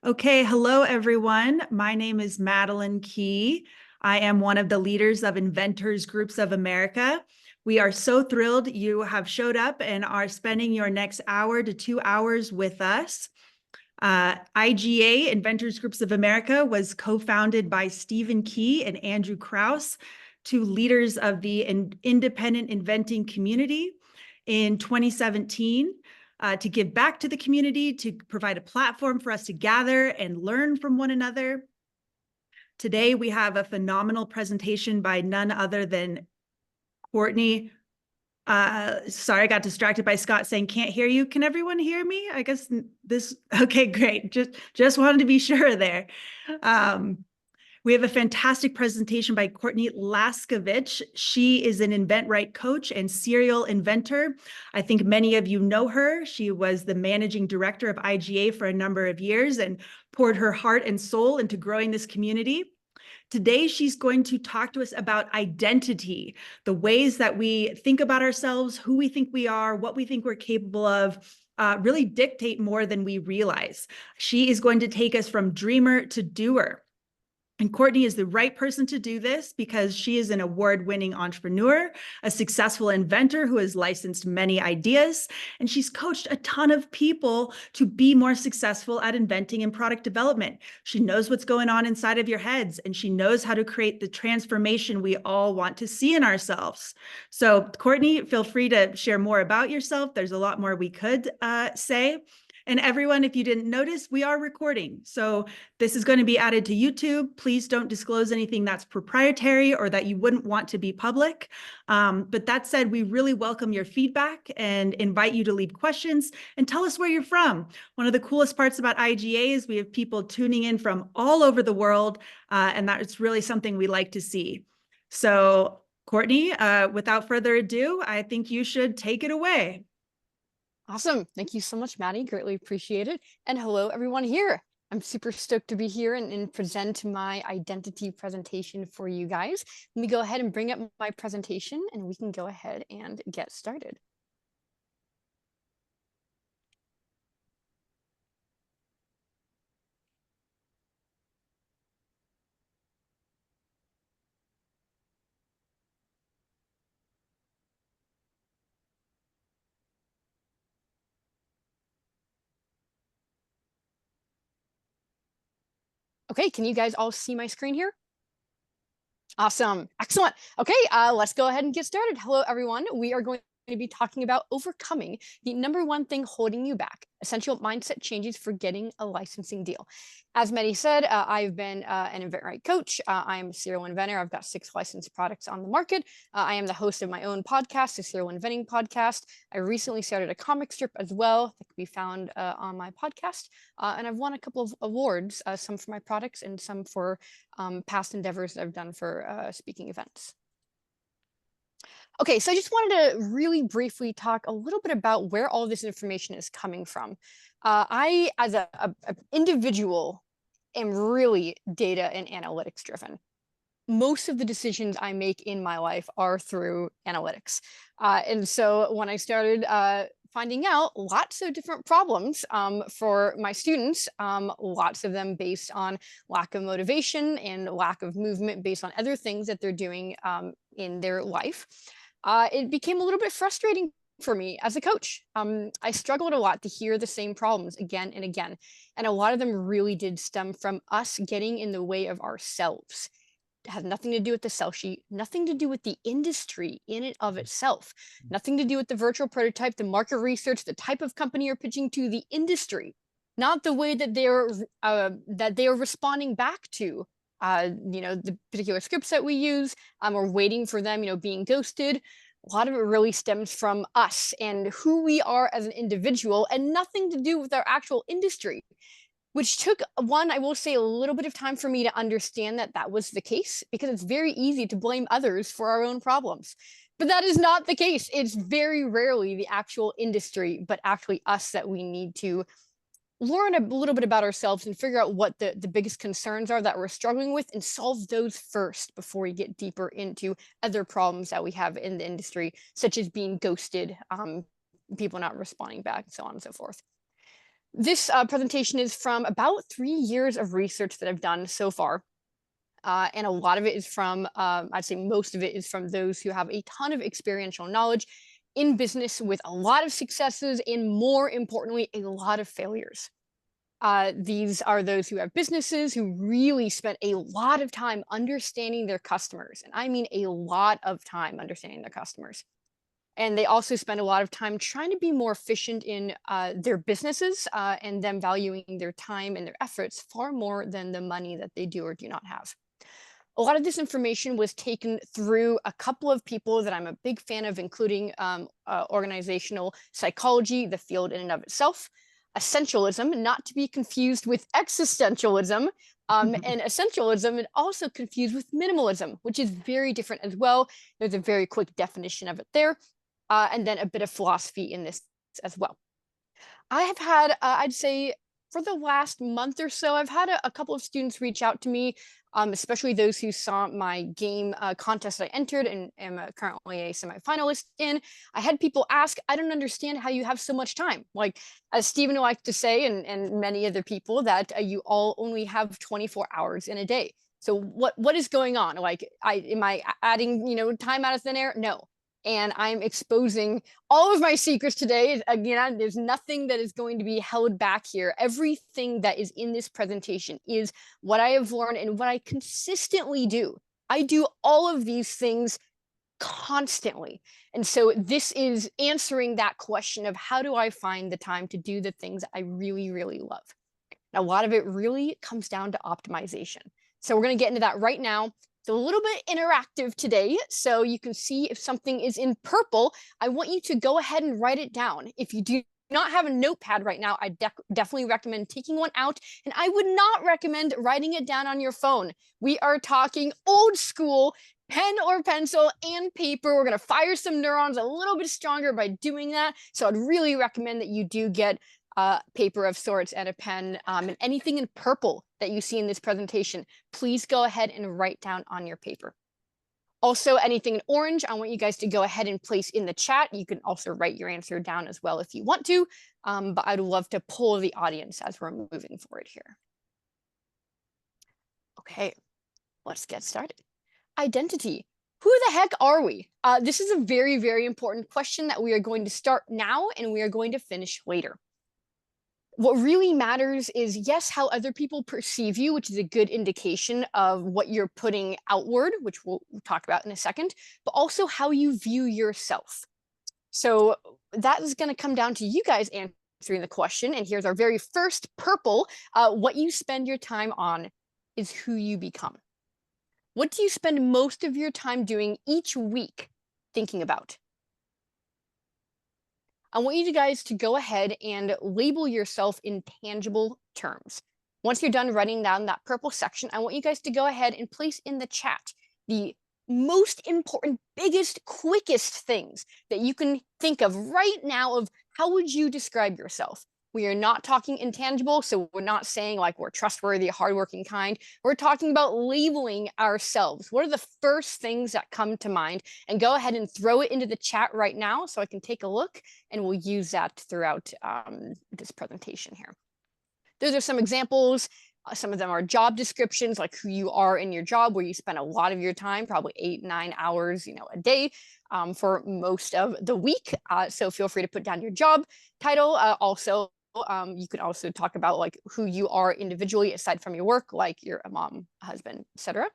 Okay, hello everyone. My name is Madeline Key. I am one of the leaders of Inventors Groups of America. We are so thrilled you have showed up and are spending your next hour to 2 hours with us. IGA, Inventors Groups of America, was co-founded by Stephen Key and Andrew Krause, two leaders of the independent inventing community in 2017. To give back to the community, to provide a platform for us to gather and learn from one another. Today, we have a phenomenal presentation by none other than Courtney. Sorry, I got distracted by Scott saying, can't hear you. Can everyone hear me? I guess okay, great. Just wanted to be sure there. We have a fantastic presentation by Courtney Laschkewitsch. She is an InventRight coach and serial inventor. I think many of you know her. She was the managing director of IGA for a number of years and poured her heart and soul into growing this community. Today, she's going to talk to us about identity, the ways that we think about ourselves, who we think we are, what we think we're capable of, really dictate more than we realize. She is going to take us from dreamer to doer. And Courtney is the right person to do this because she is an award-winning entrepreneur, a successful inventor who has licensed many ideas, and she's coached a ton of people to be more successful at inventing and product development. She knows what's going on inside of your heads, and she knows how to create the transformation we all want to see in ourselves. So Courtney, feel free to share more about yourself. There's a lot more we could say. And everyone, if you didn't notice, we are recording. So this is going to be added to YouTube. Please don't disclose anything that's proprietary or that you wouldn't want to be public. But that said, we really welcome your feedback and invite you to leave questions and tell us where you're from. One of the coolest parts about IGA is we have people tuning in from all over the world, and that's really something we like to see. So Courtney, without further ado, I think you should take it away. Awesome. Thank you so much, Maddie. Greatly appreciate it. And hello, everyone here. I'm super stoked to be here and present my identity presentation for you guys. Let me go ahead and bring up my presentation and we can go ahead and get started. Okay, can you guys all see my screen here? Awesome. Excellent. Okay, let's go ahead and get started. Hello, everyone. We are going to be talking about overcoming the number one thing holding you back, essential mindset changes for getting a licensing deal. As Mehdi said, I've been an InventRight coach. I am a serial inventor. I've got 6 licensed products on the market. I am the host of my own podcast, the Serial Inventing Podcast. I recently started a comic strip as well that can be found on my podcast. And I've won a couple of awards, some for my products and some for past endeavors that I've done for speaking events. Okay, so I just wanted to really briefly talk a little bit about where all this information is coming from. I, as an individual, am really data and analytics driven. Most of the decisions I make in my life are through analytics. And so when I started finding out lots of different problems for my students, lots of them based on lack of motivation and lack of movement based on other things that they're doing in their life, it became a little bit frustrating for me as a coach. I struggled a lot to hear the same problems again and again. And a lot of them really did stem from us getting in the way of ourselves. It has nothing to do with the sell sheet, nothing to do with the industry in and of itself, nothing to do with the virtual prototype, the market research, the type of company you're pitching to, the industry, not the way that they are responding back to the particular scripts that we use, or waiting for them, being ghosted. A lot of it really stems from us and who we are as an individual and nothing to do with our actual industry, which took I will say, a little bit of time for me to understand that that was the case, because it's very easy to blame others for our own problems. But that is not the case. It's very rarely the actual industry, but actually us that we need to learn a little bit about ourselves and figure out what the biggest concerns are that we're struggling with and solve those first before we get deeper into other problems that we have in the industry, such as being ghosted, people not responding back, so on and so forth. This presentation is from about 3 years of research that I've done so far. And a lot of it is from, I'd say most of it is from those who have a ton of experiential knowledge in business with a lot of successes and, more importantly, a lot of failures. These are those who have businesses who really spent a lot of time understanding their customers. And I mean a lot of time understanding their customers. And they also spend a lot of time trying to be more efficient in their businesses and them valuing their time and their efforts far more than the money that they do or do not have. A lot of this information was taken through a couple of people that I'm a big fan of, including organizational psychology, the field in and of itself, essentialism, not to be confused with existentialism, and essentialism, and also confused with minimalism, which is very different as well. There's a very quick definition of it there, and then a bit of philosophy in this as well. I have had, I'd say, for the last month or so, I've had a couple of students reach out to me, especially those who saw my game contest I entered and am currently a semifinalist in. I had people ask, I don't understand how you have so much time. Like, as Stephen likes to say, and many other people, that you all only have 24 hours in a day. So what is going on? Like, am I adding, time out of thin air? No. And I'm exposing all of my secrets today. Again, there's nothing that is going to be held back here. Everything that is in this presentation is what I have learned and what I consistently do. I do all of these things constantly. And so this is answering that question of how do I find the time to do the things I really, really love? And a lot of it really comes down to optimization. So we're going to get into that right now. It's a little bit interactive today, so you can see if something is in purple. I want you to go ahead and write it down. If you do not have a notepad right now, I definitely recommend taking one out, and I would not recommend writing it down on your phone. We are talking old school, pen or pencil and paper. We're going to fire some neurons a little bit stronger by doing that, so I'd really recommend that you do get paper of sorts and a pen, and anything in purple that you see in this presentation, please go ahead and write down on your paper. Also, anything in orange, I want you guys to go ahead and place in the chat. You can also write your answer down as well if you want to, but I'd love to poll the audience as we're moving forward here. Okay, let's get started. Identity. Who the heck are we? This is a very, very important question that we are going to start now and we are going to finish later. What really matters is, yes, how other people perceive you, which is a good indication of what you're putting outward, which we'll talk about in a second, but also how you view yourself. So that is going to come down to you guys answering the question. And here's our very first purple. What you spend your time on is who you become. What do you spend most of your time doing each week thinking about? I want you guys to go ahead and label yourself in tangible terms. Once you're done writing down that purple section, I want you guys to go ahead and place in the chat the most important, biggest, quickest things that you can think of right now of how would you describe yourself. We are not talking intangible, so we're not saying like we're trustworthy, hardworking kind. We're talking about labeling ourselves. What are the first things that come to mind? And go ahead and throw it into the chat right now so I can take a look, and we'll use that throughout this presentation here. Those are some examples. Some of them are job descriptions, like who you are in your job, where you spend a lot of your time, probably 8-9 hours, a day for most of the week. So feel free to put down your job title. Also, you could also talk about like who you are individually aside from your work, like you're a mom, husband, etc.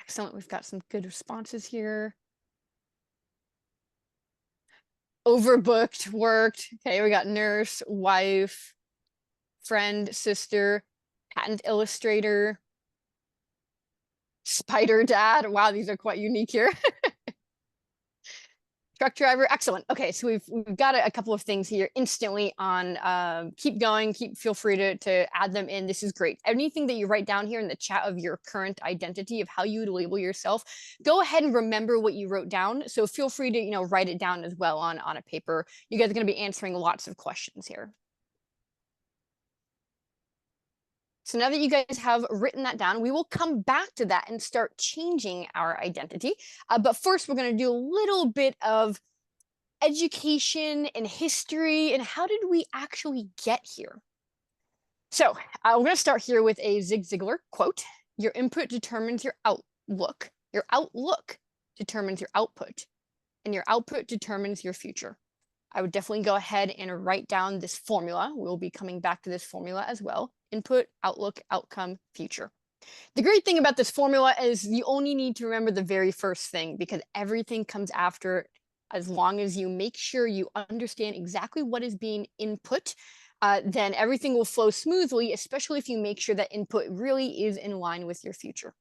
Excellent. We've got some good responses here. Overbooked, worked. Okay, we got nurse, wife, friend, sister, patent illustrator, spider dad. Wow, these are quite unique here. Truck driver, excellent. Okay, so we've got a couple of things here instantly on. Keep going. Feel free to add them in. This is great. Anything that you write down here in the chat of your current identity of how you would label yourself, go ahead and remember what you wrote down. So feel free to write it down as well on a paper. You guys are going to be answering lots of questions here. So now that you guys have written that down, we will come back to that and start changing our identity. But first, we're going to do a little bit of education and history, and how did we actually get here? So we're going to start here with a Zig Ziglar quote. Your input determines your outlook. Your outlook determines your output, and your output determines your future. I would definitely go ahead and write down this formula. We'll be coming back to this formula as well. Input, outlook, outcome, future. The great thing about this formula is you only need to remember the very first thing, because everything comes after it. As long as you make sure you understand exactly what is being input, then everything will flow smoothly, especially if you make sure that input really is in line with your future.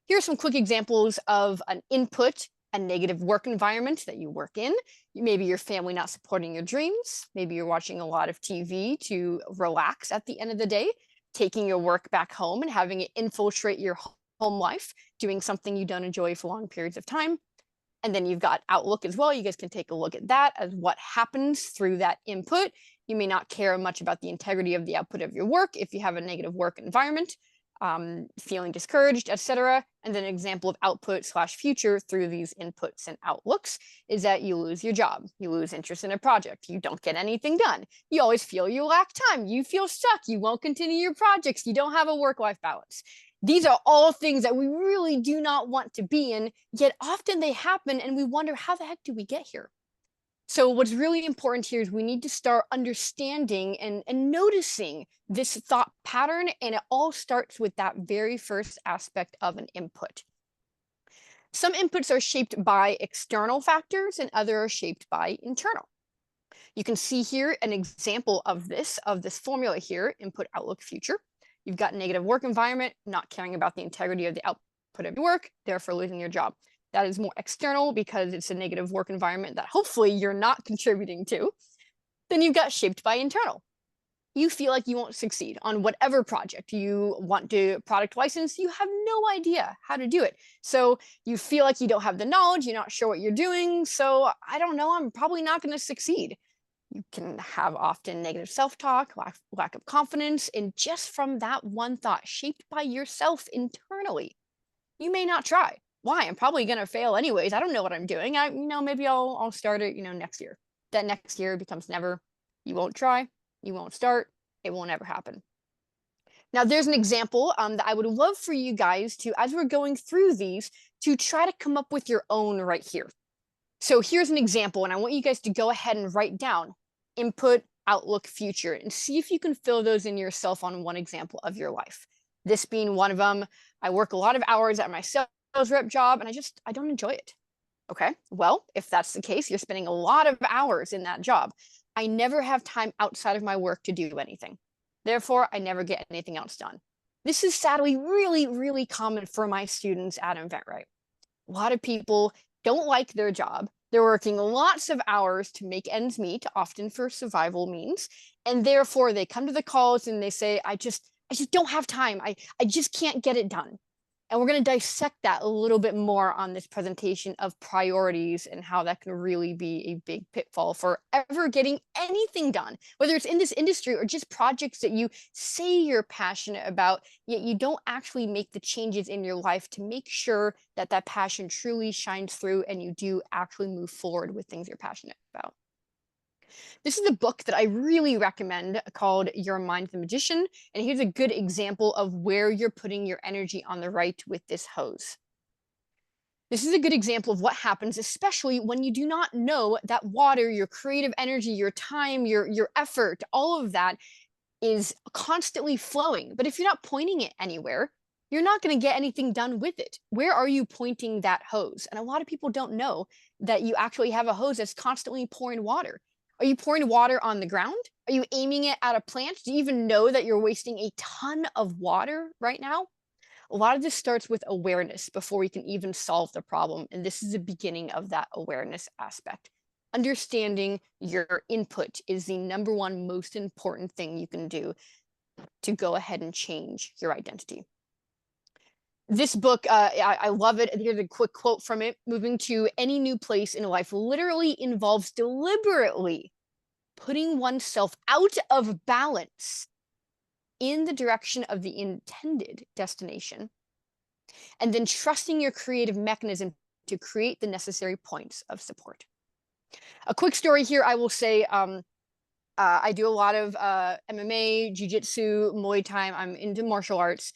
Here are some quick examples of an input: a negative work environment that you work in. Maybe your family not supporting your dreams. Maybe you're watching a lot of TV to relax at the end of the day, taking your work back home and having it infiltrate your home life, doing something you don't enjoy for long periods of time. And then you've got outlook as well. You guys can take a look at that as what happens through that input. You may not care much about the integrity of the output of your work if you have a negative work environment, feeling discouraged, etc. And then an example of output slash future through these inputs and outlooks is that you lose your job, you lose interest in a project, you don't get anything done, you always feel you lack time, you feel stuck, you won't continue your projects, you don't have a work-life balance. These are all things that we really do not want to be in, yet often they happen and we wonder, how the heck do we get here? So what's really important here is we need to start understanding and noticing this thought pattern, and it all starts with that very first aspect of an input. Some inputs are shaped by external factors and others are shaped by internal. You can see here an example of this formula here: input, outlook, future. You've got negative work environment, not caring about the integrity of the output of your work, therefore losing your job. That is more external because it's a negative work environment that hopefully you're not contributing to. Then you've got shaped by internal. You feel like you won't succeed on whatever project you want to product license. You have no idea how to do it. So you feel like you don't have the knowledge, you're not sure what you're doing. So I don't know, I'm probably not going to succeed. You can have often negative self-talk, lack of confidence, and just from that one thought shaped by yourself internally, you may not try. Why? I'm probably going to fail anyways. I don't know what I'm doing. Maybe I'll start it, next year. That next year becomes never. You won't try, you won't start, it won't ever happen. Now, there's an example that I would love for you guys to, as we're going through these, to try to come up with your own right here. So here's an example, and I want you guys to go ahead and write down input, outlook, future, and see if you can fill those in yourself on one example of your life. This being one of them. I work a lot of hours at my sales rep job, and I don't enjoy it. Okay, well, if that's the case, you're spending a lot of hours in that job. I never have time outside of my work to do anything. Therefore, I never get anything else done. This is sadly really, really common for my students at InventRight. A lot of people don't like their job. They're working lots of hours to make ends meet, often for survival means. And therefore, they come to the calls and they say, I just don't have time. I just can't get it done. And we're going to dissect that a little bit more on this presentation of priorities and how that can really be a big pitfall for ever getting anything done, whether it's in this industry or just projects that you say you're passionate about, yet you don't actually make the changes in your life to make sure that that passion truly shines through and you do actually move forward with things you're passionate about. This is a book that I really recommend called Your Mind's the Magician. And here's a good example of where you're putting your energy on the right with this hose. This is a good example of what happens, especially when you do not know that water, your creative energy, your time, your effort, all of that is constantly flowing. But if you're not pointing it anywhere, you're not going to get anything done with it. Where are you pointing that hose? And a lot of people don't know that you actually have a hose that's constantly pouring water. Are you pouring water on the ground? Are you aiming it at a plant? Do you even know that you're wasting a ton of water right now? A lot of this starts with awareness before we can even solve the problem. And this is the beginning of that awareness aspect. Understanding your input is the number one most important thing you can do to go ahead and change your identity. This book, I love it. Here's a quick quote from it. Moving to any new place in life literally involves deliberately putting oneself out of balance in the direction of the intended destination, and then trusting your creative mechanism to create the necessary points of support. A quick story here, I will say, I do a lot of MMA, jiu-jitsu, Muay Thai. I'm into martial arts.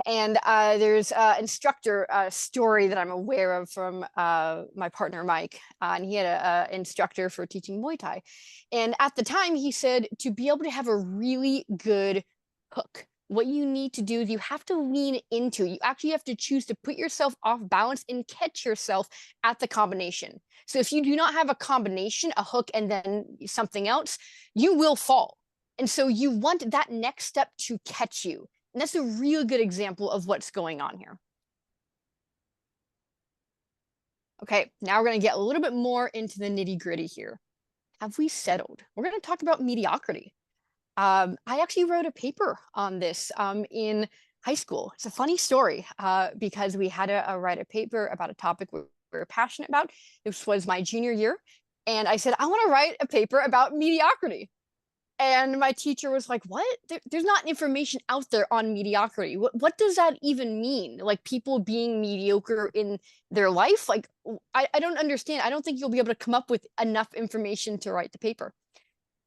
And there's an instructor story that I'm aware of from my partner, Mike. And he had an instructor for teaching Muay Thai. And at the time, he said to be able to have a really good hook, what you need to do is you have to lean into, you actually have to choose to put yourself off balance and catch yourself at the combination. So if you do not have a combination, a hook, and then something else, you will fall. And so you want that next step to catch you. And that's a real good example of what's going on here. Okay, now we're going to get a little bit more into the nitty gritty here. Have we settled? We're going to talk about mediocrity. I actually wrote a paper on this in high school. It's a funny story because we had to write a paper about a topic we were passionate about. This was my junior year. And I said, I want to write a paper about mediocrity. And my teacher was like, what? There's not information out there on mediocrity. What does that even mean? Like people being mediocre in their life? Like, I don't understand. I don't think you'll be able to come up with enough information to write the paper.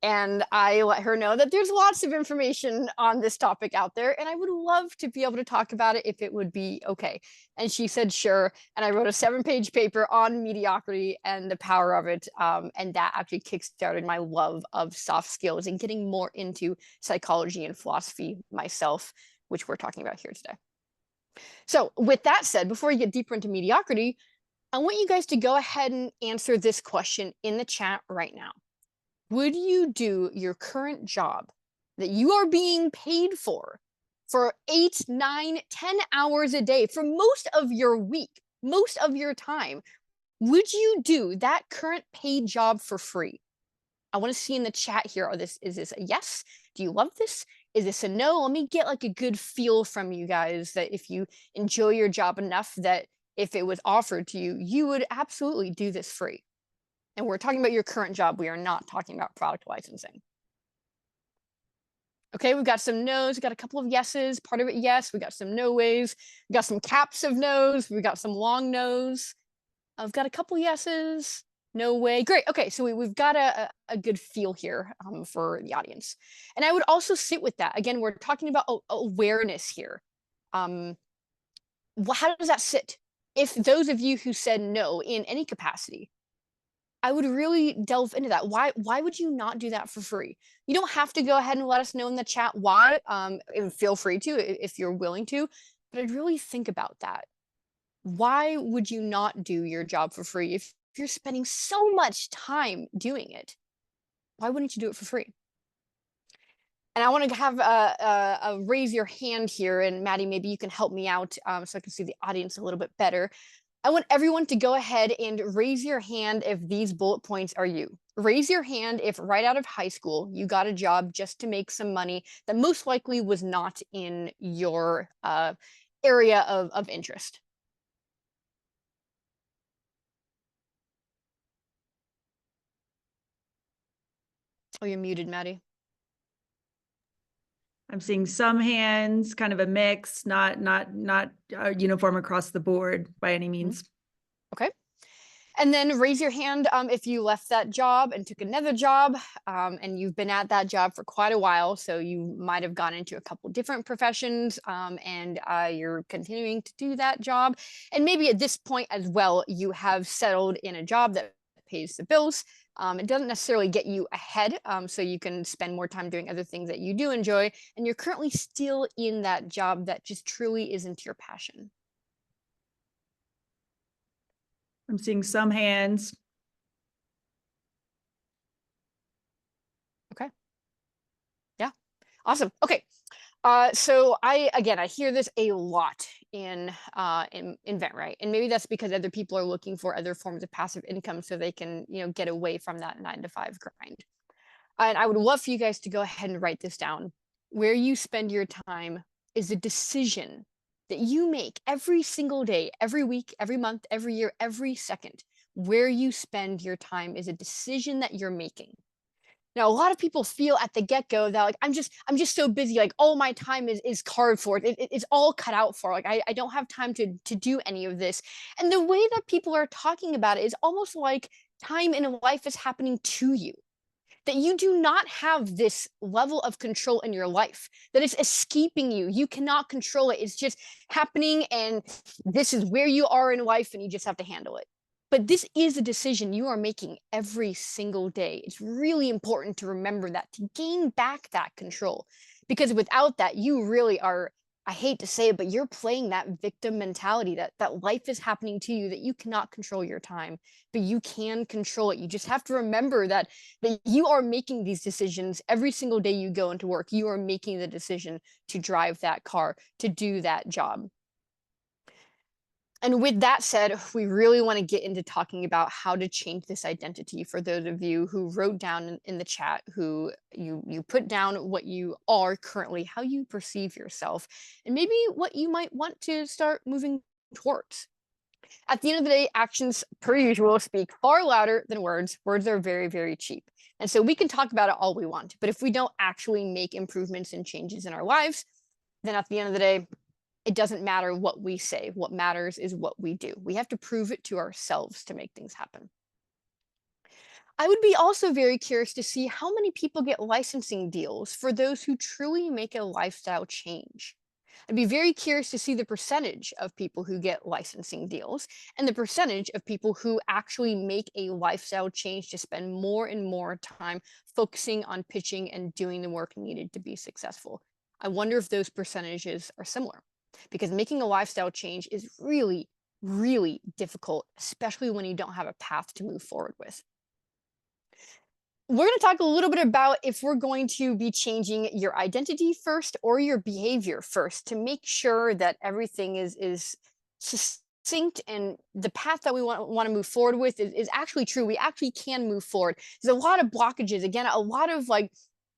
And I let her know that there's lots of information on this topic out there, and I would love to be able to talk about it if it would be okay. And she said, sure. And I wrote a 7-page paper on mediocrity and the power of it. And that actually kickstarted my love of soft skills and getting more into psychology and philosophy myself, which we're talking about here today. So with that said, before we get deeper into mediocrity, I want you guys to go ahead and answer this question in the chat right now. Would you do your current job that you are being paid for 8, 9, 10 hours a day for most of your week, most of your time? Would you do that current paid job for free? I want to see in the chat here, is this a yes? Do you love this? Is this a no? Let me get like a good feel from you guys that if you enjoy your job enough that if it was offered to you, you would absolutely do this free. And we're talking about your current job. We are not talking about product licensing. Okay, we've got some no's. We've got a couple of yeses. Part of it, yes. We got some no ways. We got some caps of no's. We got some long no's. I've got a couple yeses. No way. Great. Okay, so we've got a good feel here for the audience. And I would also sit with that. Again, we're talking about awareness here. How does that sit? If those of you who said no in any capacity, I would really delve into that. Why would you not do that for free? You don't have to go ahead and let us know in the chat why. And feel free to if you're willing to, but I'd really think about that. Why would you not do your job for free if you're spending so much time doing it? Why wouldn't you do it for free? And I want to have a raise your hand here, and Maddie, maybe you can help me out so I can see the audience a little bit better. I want everyone to go ahead and raise your hand if these bullet points are you. Raise your hand if right out of high school you got a job just to make some money that most likely was not in your area of interest. Oh, you're muted, Maddie. I'm seeing some hands, kind of a mix, not uniform across the board by any means. Okay. And then raise your hand if you left that job and took another job and you've been at that job for quite a while. So you might have gone into a couple different professions and you're continuing to do that job. And maybe at this point as well, you have settled in a job that pays the bills. It doesn't necessarily get you ahead, so you can spend more time doing other things that you do enjoy. And you're currently still in that job that just truly isn't your passion. I'm seeing some hands. Okay. Yeah. Awesome. Okay. So I hear this a lot in InventRight, and maybe that's because other people are looking for other forms of passive income so they can, get away from that 9-to-5 grind. And I would love for you guys to go ahead and write this down. Where you spend your time is a decision that you make every single day, every week, every month, every year, every second. Where you spend your time is a decision that you're making. Now, a lot of people feel at the get-go that like I'm just so busy, like all my time is carved for it. It's all cut out for. Like I don't have time to do any of this. And the way that people are talking about it is almost like time in life is happening to you, that you do not have this level of control in your life, that it's escaping you. You cannot control it. It's just happening, and this is where you are in life, and you just have to handle it. But this is a decision you are making every single day. It's really important to remember that, to gain back that control. Because without that, you really are, I hate to say it, but you're playing that victim mentality, that life is happening to you, that you cannot control your time, but you can control it. You just have to remember that you are making these decisions every single day you go into work. You are making the decision to drive that car, to do that job. And with that said, we really want to get into talking about how to change this identity. For those of you who wrote down in the chat, who you put down what you are currently, how you perceive yourself, and maybe what you might want to start moving towards. At the end of the day, actions, per usual, speak far louder than words. Words are very, very cheap. And so we can talk about it all we want, but if we don't actually make improvements and changes in our lives, then at the end of the day, it doesn't matter what we say. What matters is what we do. We have to prove it to ourselves to make things happen. I would be also very curious to see how many people get licensing deals for those who truly make a lifestyle change. I'd be very curious to see the percentage of people who get licensing deals and the percentage of people who actually make a lifestyle change to spend more and more time focusing on pitching and doing the work needed to be successful. I wonder if those percentages are similar, because making a lifestyle change is really, really difficult, especially when you don't have a path to move forward with. We're going to talk a little bit about if we're going to be changing your identity first or your behavior first, to make sure that everything is succinct and the path that we want to move forward with is actually true. We actually can move forward. There's a lot of blockages. Again, a lot of like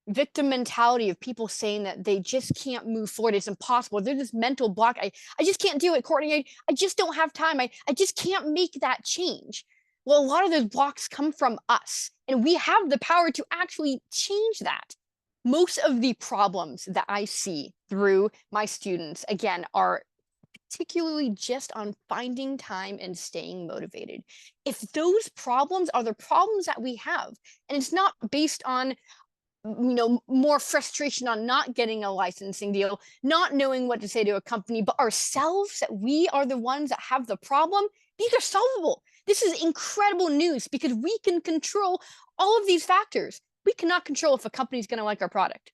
victim mentality of people saying that they just can't move forward. It's impossible. There's this mental block. I just can't do it, Courtney. I just don't have time. I just can't make that change. Well, a lot of those blocks come from us, and we have the power to actually change that. Most of the problems that I see through my students, again, are particularly just on finding time and staying motivated. If those problems are the problems that we have, and it's not based on more frustration on not getting a licensing deal, not knowing what to say to a company, but ourselves, that we are the ones that have the problem, these are solvable. This is incredible news, because we can control all of these factors. We cannot control if a company is going to like our product.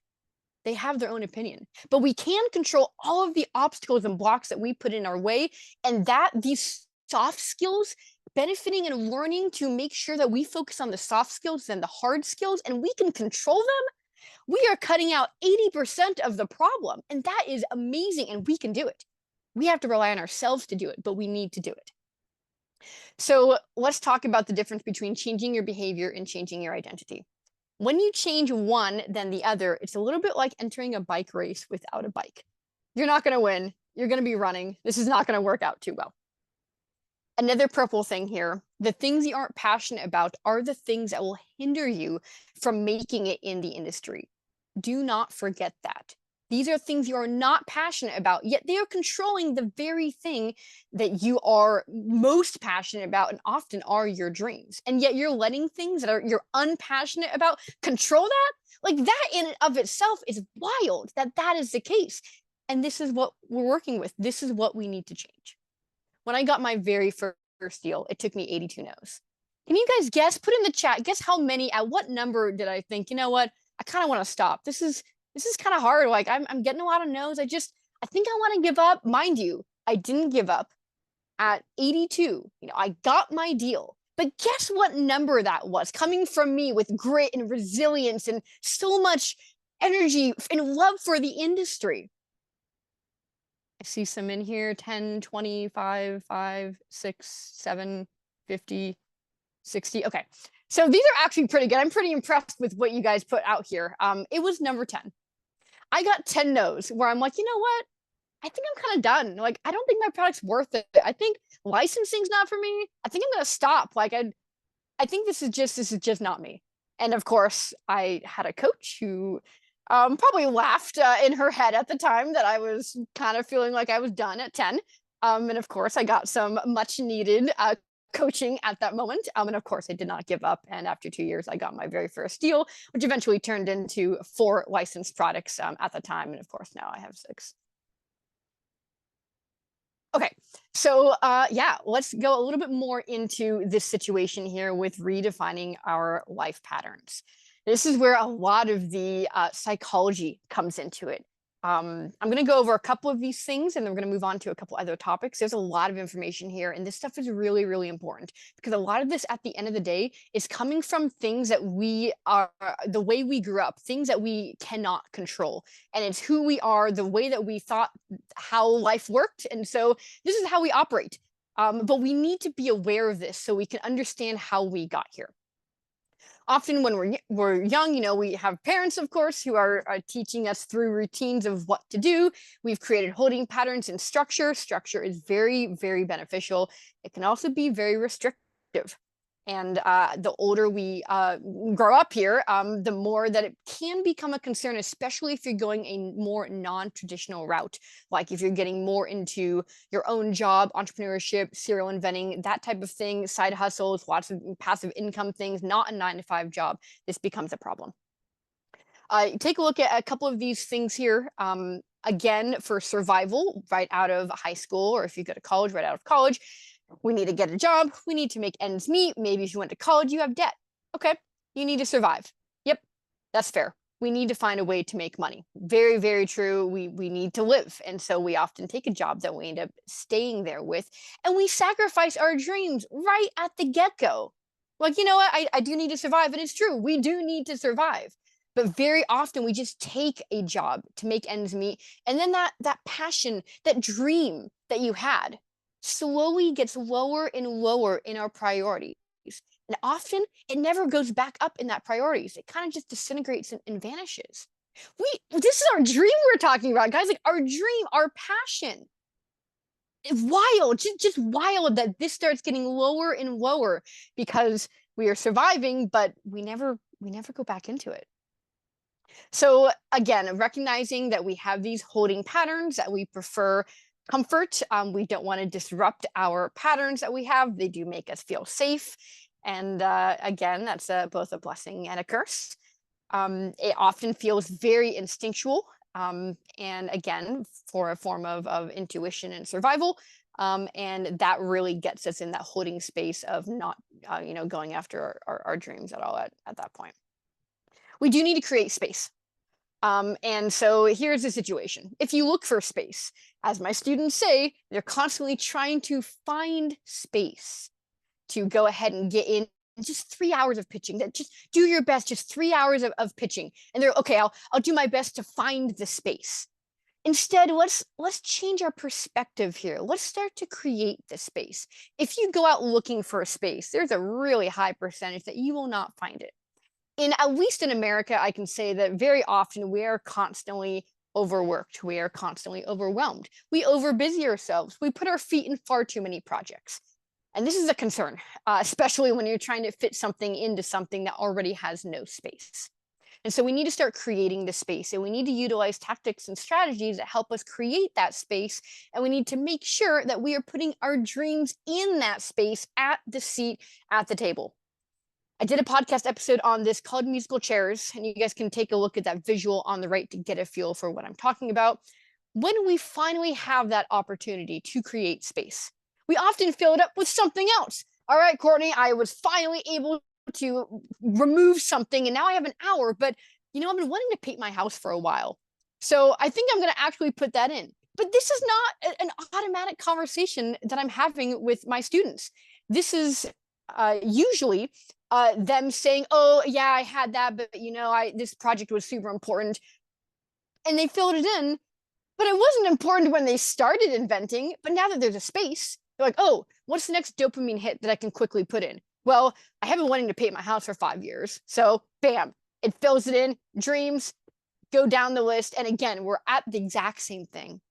They have their own opinion, but we can control all of the obstacles and blocks that we put in our way, and that these soft skills, benefiting and learning to make sure that we focus on the soft skills and the hard skills, and we can control them, we are cutting out 80% of the problem. And that is amazing. And we can do it. We have to rely on ourselves to do it, but we need to do it. So let's talk about the difference between changing your behavior and changing your identity. When you change one, then the other, it's a little bit like entering a bike race without a bike. You're not going to win. You're going to be running. This is not going to work out too well. Another purple thing here, the things you aren't passionate about are the things that will hinder you from making it in the industry. Do not forget that. These are things you are not passionate about, yet they are controlling the very thing that you are most passionate about and often are your dreams. And yet you're letting things that you're unpassionate about control that? Like, that in and of itself is wild, that is the case. And this is what we're working with. This is what we need to change. When I got my very first deal, it took me 82 no's. Can you guys guess? Put in the chat, guess how many, at what number did I think, you know what? I kind of want to stop. This is kind of hard. Like, I'm getting a lot of no's. I think I want to give up. Mind you, I didn't give up at 82. I got my deal. But guess what number that was, coming from me with grit and resilience and so much energy and love for the industry. I see some in here, 10, 25, 5, 6, 7, 50, 60. Okay. So these are actually pretty good. I'm pretty impressed with what you guys put out here. It was number 10. I got 10 no's where I'm like, you know what? I think I'm kind of done. Like, I don't think my product's worth it. I think licensing's not for me. I think I'm going to stop. Like, I think this is just not me. And of course, I had a coach who probably laughed in her head at the time that I was kind of feeling like I was done at 10. And of course, I got some much needed coaching at that moment. And of course, I did not give up. And after 2 years, I got my very first deal, which eventually turned into 4 licensed products at the time. And of course, now I have 6. Okay, so yeah, let's go a little bit more into this situation here with redefining our life patterns. This is where a lot of the psychology comes into it. I'm going to go over a couple of these things and then we're going to move on to a couple other topics. There's a lot of information here, and this stuff is really, really important because a lot of this at the end of the day is coming from things that we are, the way we grew up, things that we cannot control. And it's who we are, the way that we thought how life worked. And so this is how we operate. But we need to be aware of this so we can understand how we got here. Often when we're young, we have parents, of course, who are teaching us through routines of what to do. We've created holding patterns and structure. Structure is very, very beneficial. It can also be very restrictive. And the older we grow up here, the more that it can become a concern, especially if you're going a more non-traditional route. Like if you're getting more into your own job, entrepreneurship, serial inventing, that type of thing, side hustles, lots of passive income things, not a 9-to-5 job, this becomes a problem. Take a look at a couple of these things here. Again, for survival, right out of high school, or if you go to college, right out of college, we need to get a job. We need to make ends meet. Maybe if you went to college, you have debt. Okay, you need to survive. Yep, that's fair. We need to find a way to make money. Very, very true. We need to live. And so we often take a job that we end up staying there with, and we sacrifice our dreams right at the get-go. Like, you know what? I do need to survive. And it's true. We do need to survive. But very often we just take a job to make ends meet. And then that passion, that dream that you had, slowly gets lower and lower in our priorities. And often it never goes back up in that priorities. It kind of just disintegrates and vanishes. This is our dream we're talking about, guys. Like our dream, our passion. It's wild, just wild that this starts getting lower and lower because we are surviving, but we never go back into it. So again, recognizing that we have these holding patterns, that we prefer comfort. We don't want to disrupt our patterns that we have. They do make us feel safe. And again, that's both a blessing and a curse. It often feels very instinctual. And again, for a form of intuition and survival. And that really gets us in that holding space of not, going after our dreams at all at that point. We do need to create space. And so here's the situation. If you look for space, as my students say, they're constantly trying to find space to go ahead and get in just 3 hours of pitching. That just do your best, just 3 hours of pitching. And they're okay, I'll do my best to find the space. Instead, let's change our perspective here. Let's start to create the space. If you go out looking for a space, there's a really high percentage that you will not find it. At least in America, I can say that very often we are constantly overworked. We are constantly overwhelmed. We overbusy ourselves. We put our feet in far too many projects. And this is a concern, especially when you're trying to fit something into something that already has no space. And so we need to start creating the space, and we need to utilize tactics and strategies that help us create that space. And we need to make sure that we are putting our dreams in that space at the seat at the table. I did a podcast episode on this called Musical Chairs, and you guys can take a look at that visual on the right to get a feel for what I'm talking about. When we finally have that opportunity to create space, we often fill it up with something else. All right, Courtney, I was finally able to remove something, and now I have an hour, but I've been wanting to paint my house for a while. So I think I'm going to actually put that in. But this is not an automatic conversation that I'm having with my students. This is usually them saying, oh yeah, I had that, but this project was super important, and they filled it in, but it wasn't important when they started inventing. But now that there's a space, they're like, oh, what's the next dopamine hit that I can quickly put in? Well, I have been wanting to paint my house for 5 years, so bam, it fills it in. Dreams go down the list, and again, we're at the exact same thing.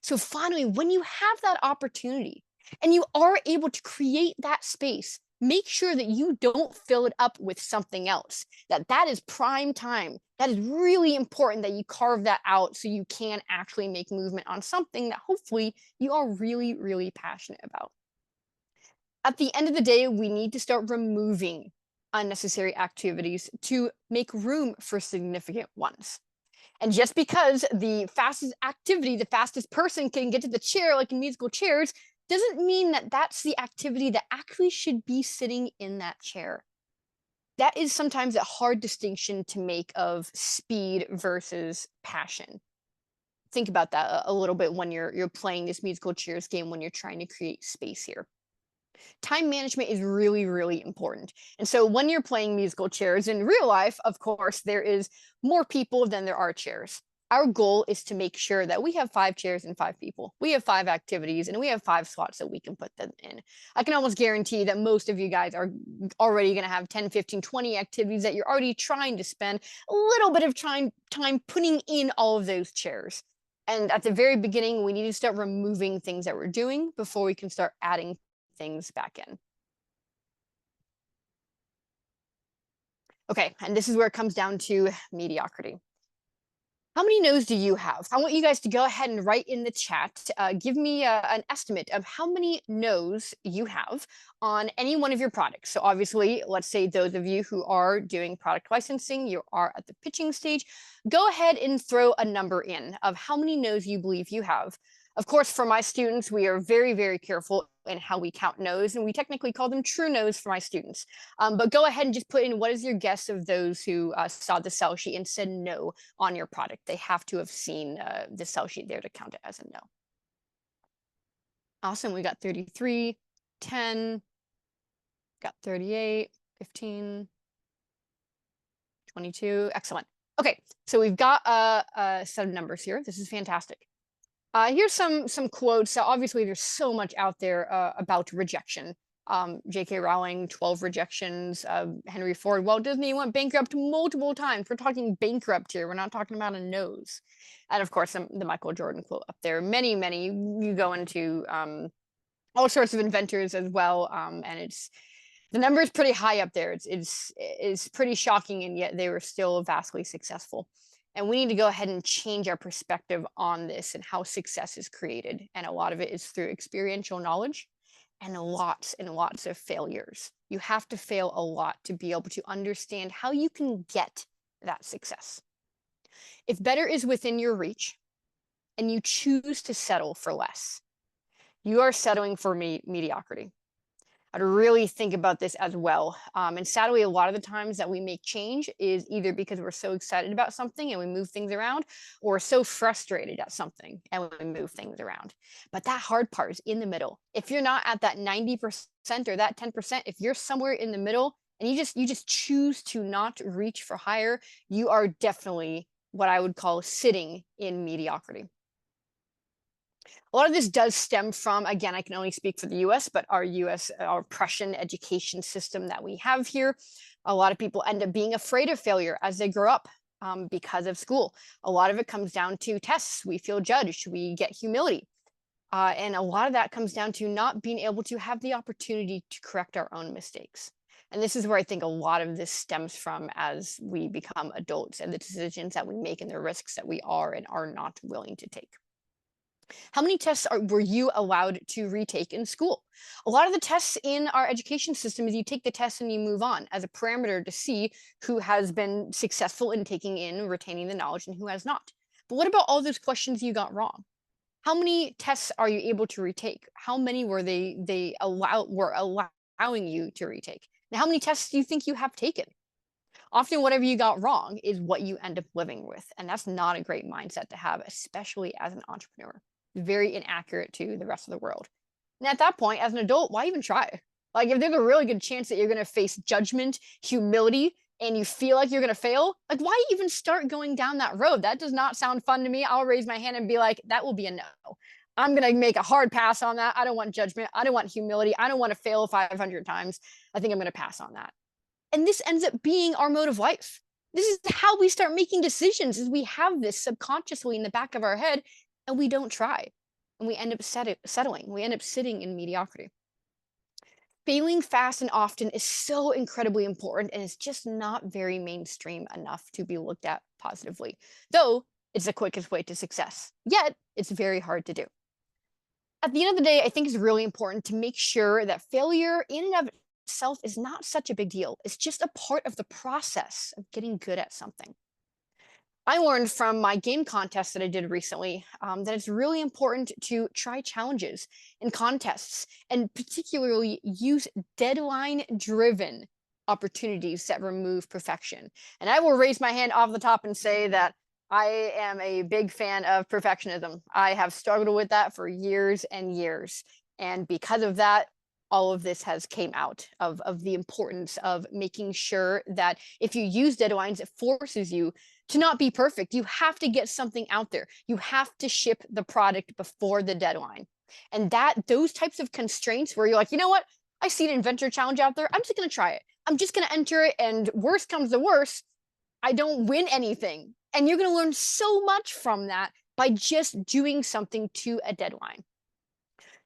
So finally, when you have that opportunity and you are able to create that space, make sure that you don't fill it up with something else, that is prime time. That is really important that you carve that out so you can actually make movement on something that hopefully you are really, really passionate about. At the end of the day, we need to start removing unnecessary activities to make room for significant ones. And just because the fastest activity, the fastest person can get to the chair, like in musical chairs, doesn't mean that that's the activity that actually should be sitting in that chair. That is sometimes a hard distinction to make of speed versus passion. Think about that a little bit when you're playing this musical chairs game, when you're trying to create space here. Time management is really, really important. And so when you're playing musical chairs in real life, of course, there is more people than there are chairs. Our goal is to make sure that we have 5 chairs and 5 people. We have 5 activities and we have 5 slots that we can put them in. I can almost guarantee that most of you guys are already going to have 10, 15, 20 activities that you're already trying to spend a little bit of time putting in all of those chairs. And at the very beginning, we need to start removing things that we're doing before we can start adding things back in. Okay, and this is where it comes down to mediocrity. How many no's do you have? I want you guys to go ahead and write in the chat. Give me an estimate of how many no's you have on any one of your products. So obviously, let's say those of you who are doing product licensing, you are at the pitching stage, go ahead and throw a number in of how many no's you believe you have. Of course, for my students, we are very, very careful in how we count no's, and we technically call them true no's for my students. But go ahead and just put in what is your guess of those who saw the sell sheet and said no on your product. They have to have seen the sell sheet there to count it as a no. Awesome, we got 33, 10, got 38, 15, 22, excellent. Okay, so we've got a set of numbers here. This is fantastic. Here's some quotes. So obviously, there's so much out there about rejection. J.K. Rowling, 12 rejections. Henry Ford, Walt Disney went bankrupt multiple times. We're talking bankrupt here. We're not talking about a nose. And of course, the Michael Jordan quote up there. Many, many. You go into all sorts of inventors as well, and the number is pretty high up there. It's pretty shocking, and yet they were still vastly successful. And we need to go ahead and change our perspective on this and how success is created. And a lot of it is through experiential knowledge and lots of failures. You have to fail a lot to be able to understand how you can get that success. If better is within your reach and you choose to settle for less, you are settling for mediocrity. I'd really think about this as well. And sadly, a lot of the times that we make change is either because we're so excited about something and we move things around, or so frustrated at something and we move things around. But that hard part is in the middle. If you're not at that 90% or that 10%, if you're somewhere in the middle and you just choose to not reach for higher, you are definitely what I would call sitting in mediocrity. A lot of this does stem from, again, I can only speak for the US, but our Prussian education system that we have here. A lot of people end up being afraid of failure as they grow up because of school. A lot of it comes down to tests. We feel judged. We get humility. And a lot of that comes down to not being able to have the opportunity to correct our own mistakes. And this is where I think a lot of this stems from as we become adults and the decisions that we make and the risks that we are and are not willing to take. How many tests were you allowed to retake in school? A lot of the tests in our education system is you take the test and you move on as a parameter to see who has been successful in taking in, retaining the knowledge, and who has not. But what about all those questions you got wrong? How many tests are you able to retake? How many were allowing you to retake? Now, how many tests do you think you have taken? Often whatever you got wrong is what you end up living with. And that's not a great mindset to have, especially as an entrepreneur. Very inaccurate to the rest of the world. And at that point, as an adult, why even try? Like, if there's a really good chance that you're going to face judgment, humility, and you feel like you're going to fail, like, why even start going down that road? That does not sound fun to me. I'll raise my hand and be like, that will be a no. I'm going to make a hard pass on that. I don't want judgment. I don't want humility. I don't want to fail 500 times. I think I'm going to pass on that. And this ends up being our mode of life. This is how we start making decisions, is we have this subconsciously in the back of our head and we don't try. And we end up settling. We end up sitting in mediocrity. Failing fast and often is so incredibly important, and it's just not very mainstream enough to be looked at positively. Though it's the quickest way to success. Yet, it's very hard to do. At the end of the day, I think it's really important to make sure that failure in and of itself is not such a big deal. It's just a part of the process of getting good at something. I learned from my game contest that I did recently that it's really important to try challenges and contests and particularly use deadline driven opportunities that remove perfection. And I will raise my hand off the top and say that I am a big fan of perfectionism. I have struggled with that for years and years. And because of that, all of this has came out of the importance of making sure that if you use deadlines, it forces you to not be perfect. You have to get something out there. You have to ship the product before the deadline. And that those types of constraints where you're like, you know what? I see an inventor challenge out there. I'm just going to try it. I'm just going to enter it. And worst comes to worst, I don't win anything. And you're going to learn so much from that by just doing something to a deadline.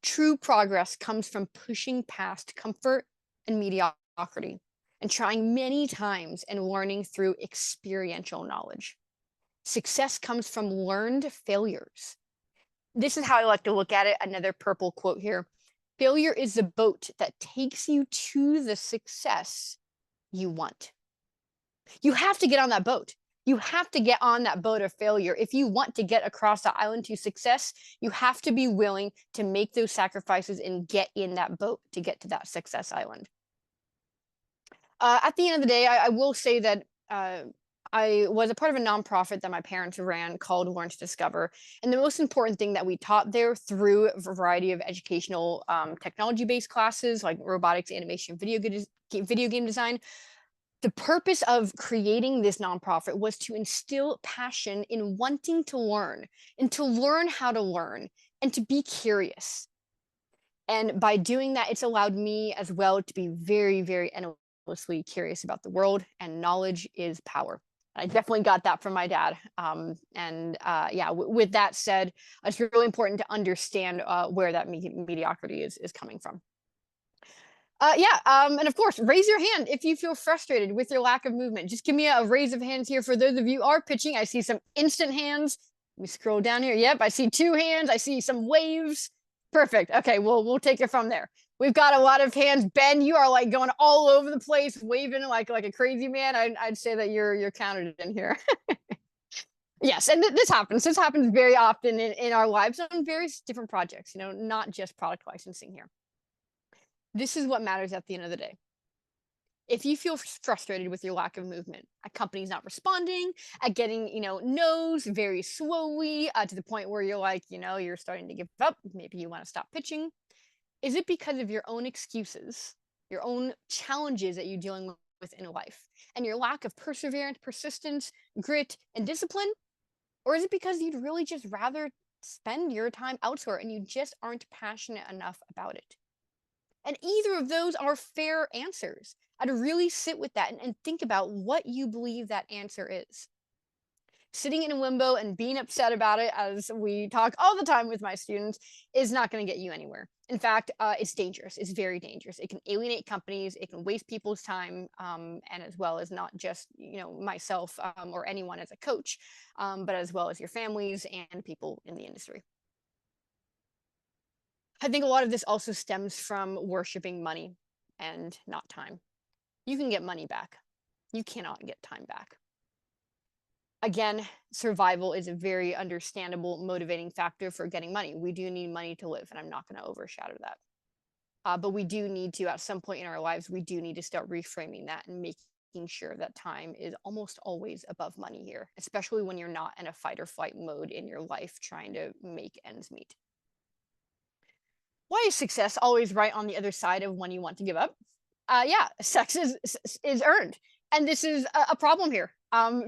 True progress comes from pushing past comfort and mediocrity and trying many times and learning through experiential knowledge. Success comes from learned failures. This is how I like to look at it. Another purple quote here. Failure is the boat that takes you to the success you want. You have to get on that boat. You have to get on that boat of failure. If you want to get across the island to success, you have to be willing to make those sacrifices and get in that boat to get to that success island. At the end of the day, I will say that I was a part of a nonprofit that my parents ran called Learn to Discover. And the most important thing that we taught there through a variety of educational technology-based classes like robotics, animation, video game design, the purpose of creating this nonprofit was to instill passion in wanting to learn and to learn how to learn and to be curious. And by doing that, it's allowed me as well to be very, very endlessly curious about the world, and knowledge is power. I definitely got that from my dad. Yeah, with that said, it's really important to understand where that mediocrity is coming from. And of course, raise your hand if you feel frustrated with your lack of movement. Just give me a raise of hands here for those of you who are pitching. I see some instant hands. Let me scroll down here. Yep, I see 2 hands. I see some waves. Perfect. Okay, we'll take it from there. We've got a lot of hands. Ben, you are like going all over the place, waving like a crazy man. I'd say that you're counted in here. Yes, and this happens. This happens very often in our lives on various different projects. You know, not just product licensing here. This is what matters at the end of the day. If you feel frustrated with your lack of movement, a company's not responding, at getting, no's very slowly, to the point where you're like, you're starting to give up, maybe you want to stop pitching. Is it because of your own excuses, your own challenges that you're dealing with in life, and your lack of perseverance, persistence, grit, and discipline? Or is it because you'd really just rather spend your time elsewhere and you just aren't passionate enough about it? And either of those are fair answers. I'd really sit with that and think about what you believe that answer is. Sitting in limbo and being upset about it, as we talk all the time with my students, is not going to get you anywhere. In fact, it's dangerous. It's very dangerous. It can alienate companies. It can waste people's time, and as well as not just myself or anyone as a coach, but as well as your families and people in the industry. I think a lot of this also stems from worshiping money and not time. You can get money back. You cannot get time back. Again, survival is a very understandable motivating factor for getting money. We do need money to live, and I'm not going to overshadow that. But we do need to, at some point in our lives, we do need to start reframing that and making sure that time is almost always above money here, especially when you're not in a fight or flight mode in your life trying to make ends meet. Why is success always right on the other side of when you want to give up? Success is earned. And this is a problem here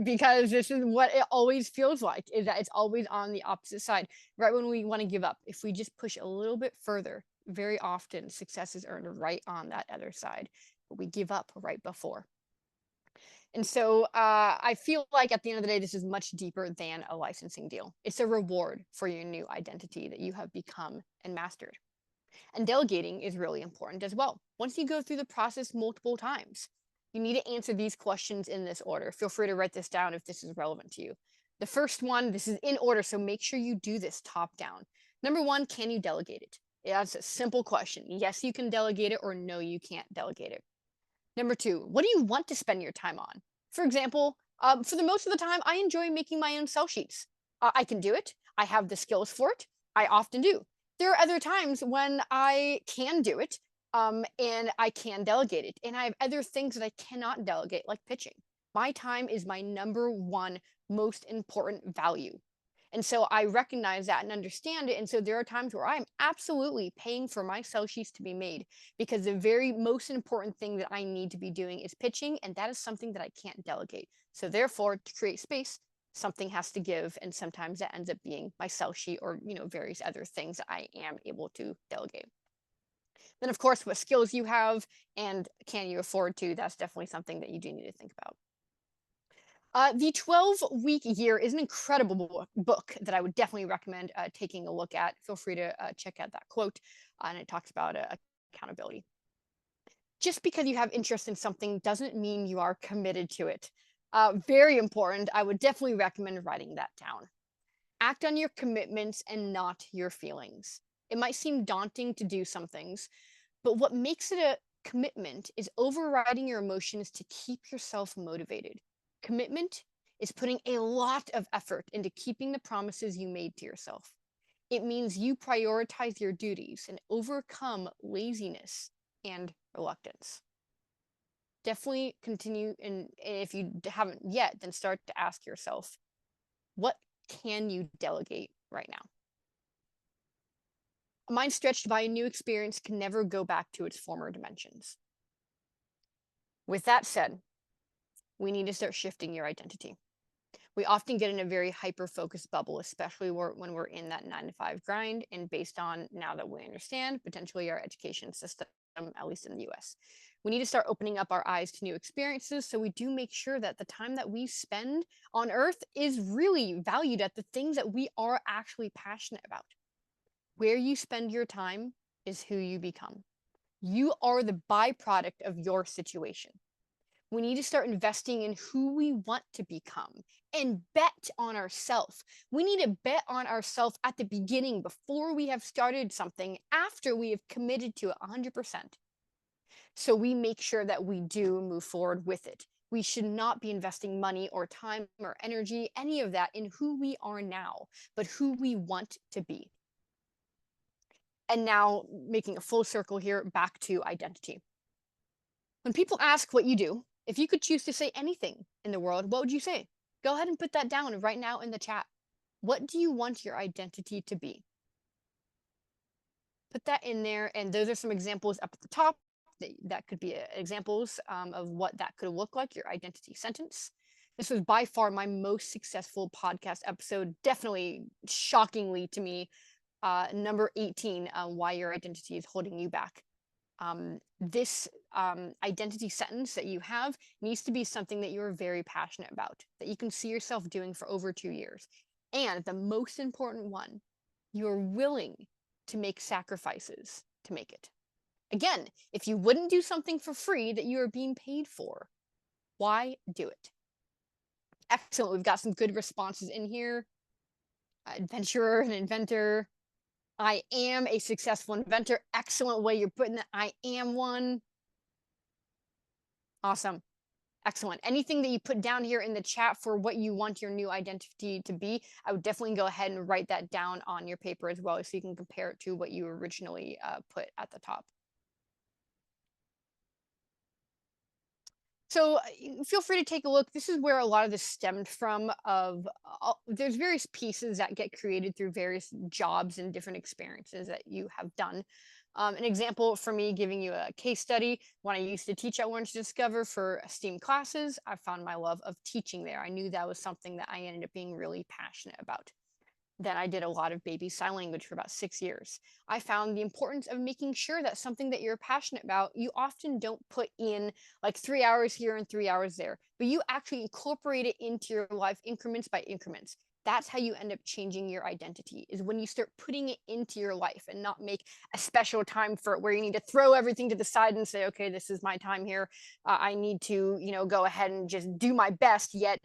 because this is what it always feels like, is that it's always on the opposite side. Right when we want to give up, if we just push a little bit further, very often success is earned right on that other side, but we give up right before. And so I feel like at the end of the day, this is much deeper than a licensing deal. It's a reward for your new identity that you have become and mastered. And delegating is really important as well. Once you go through the process multiple times, you need to answer these questions in this order. Feel free to write this down if this is relevant to you. The first one, this is in order, so make sure you do this top down. Number one, can you delegate it? Yeah, that's a simple question. Yes, you can delegate it, or no, you can't delegate it. Number two, what do you want to spend your time on? For example, for the most of the time, I enjoy making my own sell sheets. I can do it. I have the skills for it. I often do. There are other times when I can do it, and I can delegate it. And I have other things that I cannot delegate, like pitching. My time is my number one most important value. And so I recognize that and understand it. And so there are times where I'm absolutely paying for my sell sheets to be made because the very most important thing that I need to be doing is pitching. And that is something that I can't delegate. So therefore, to create space, something has to give. And sometimes that ends up being my sell sheet or, various other things that I am able to delegate. Then, of course, what skills you have and can you afford to, that's definitely something that you do need to think about. The 12-week year is an incredible book that I would definitely recommend taking a look at. Feel free to check out that quote, and it talks about accountability. Just because you have interest in something doesn't mean you are committed to it. Very important. I would definitely recommend writing that down. Act on your commitments and not your feelings. It might seem daunting to do some things, but what makes it a commitment is overriding your emotions to keep yourself motivated. Commitment is putting a lot of effort into keeping the promises you made to yourself. It means you prioritize your duties and overcome laziness and reluctance. Definitely continue, and if you haven't yet, then start to ask yourself, what can you delegate right now? A mind stretched by a new experience can never go back to its former dimensions. With that said, we need to start shifting your identity. We often get in a very hyper-focused bubble, especially when we're in that 9 to 5 grind, and based on now that we understand potentially our education system, at least in the US. We need to start opening up our eyes to new experiences so we do make sure that the time that we spend on earth is really valued at the things that we are actually passionate about. Where you spend your time is who you become. You are the byproduct of your situation. We need to start investing in who we want to become and bet on ourselves. We need to bet on ourselves at the beginning before we have started something, after we have committed to it 100%. So we make sure that we do move forward with it. We should not be investing money or time or energy, any of that, in who we are now, but who we want to be. And now making a full circle here back to identity. When people ask what you do, if you could choose to say anything in the world, what would you say? Go ahead and put that down right now in the chat. What do you want your identity to be? Put that in there. And those are some examples up at the top. That could be examples of what that could look like, your identity sentence. This was by far my most successful podcast episode. Definitely shockingly to me, number 18, why your identity is holding you back. This identity sentence that you have needs to be something that you're very passionate about, that you can see yourself doing for over 2 years. And the most important one, you're willing to make sacrifices to make it. Again, if you wouldn't do something for free that you are being paid for, why do it? Excellent. We've got some good responses in here. Adventurer and inventor. I am a successful inventor. Excellent way you're putting that. I am one. Awesome. Excellent. Anything that you put down here in the chat for what you want your new identity to be, I would definitely go ahead and write that down on your paper as well so you can compare it to what you originally put at the top. So feel free to take a look. This is where a lot of this stemmed from. There's various pieces that get created through various jobs and different experiences that you have done. An example for me, giving you a case study, when I used to teach at Learn to Discover for STEAM classes, I found my love of teaching there. I knew that was something that I ended up being really passionate about. Then I did a lot of baby sign language for about 6 years. I found the importance of making sure that something that you're passionate about, you often don't put in like 3 hours here and 3 hours there, but you actually incorporate it into your life increments by increments. That's how you end up changing your identity, is when you start putting it into your life and not make a special time for it where you need to throw everything to the side and say, okay, this is my time here. I need to, go ahead and just do my best, yet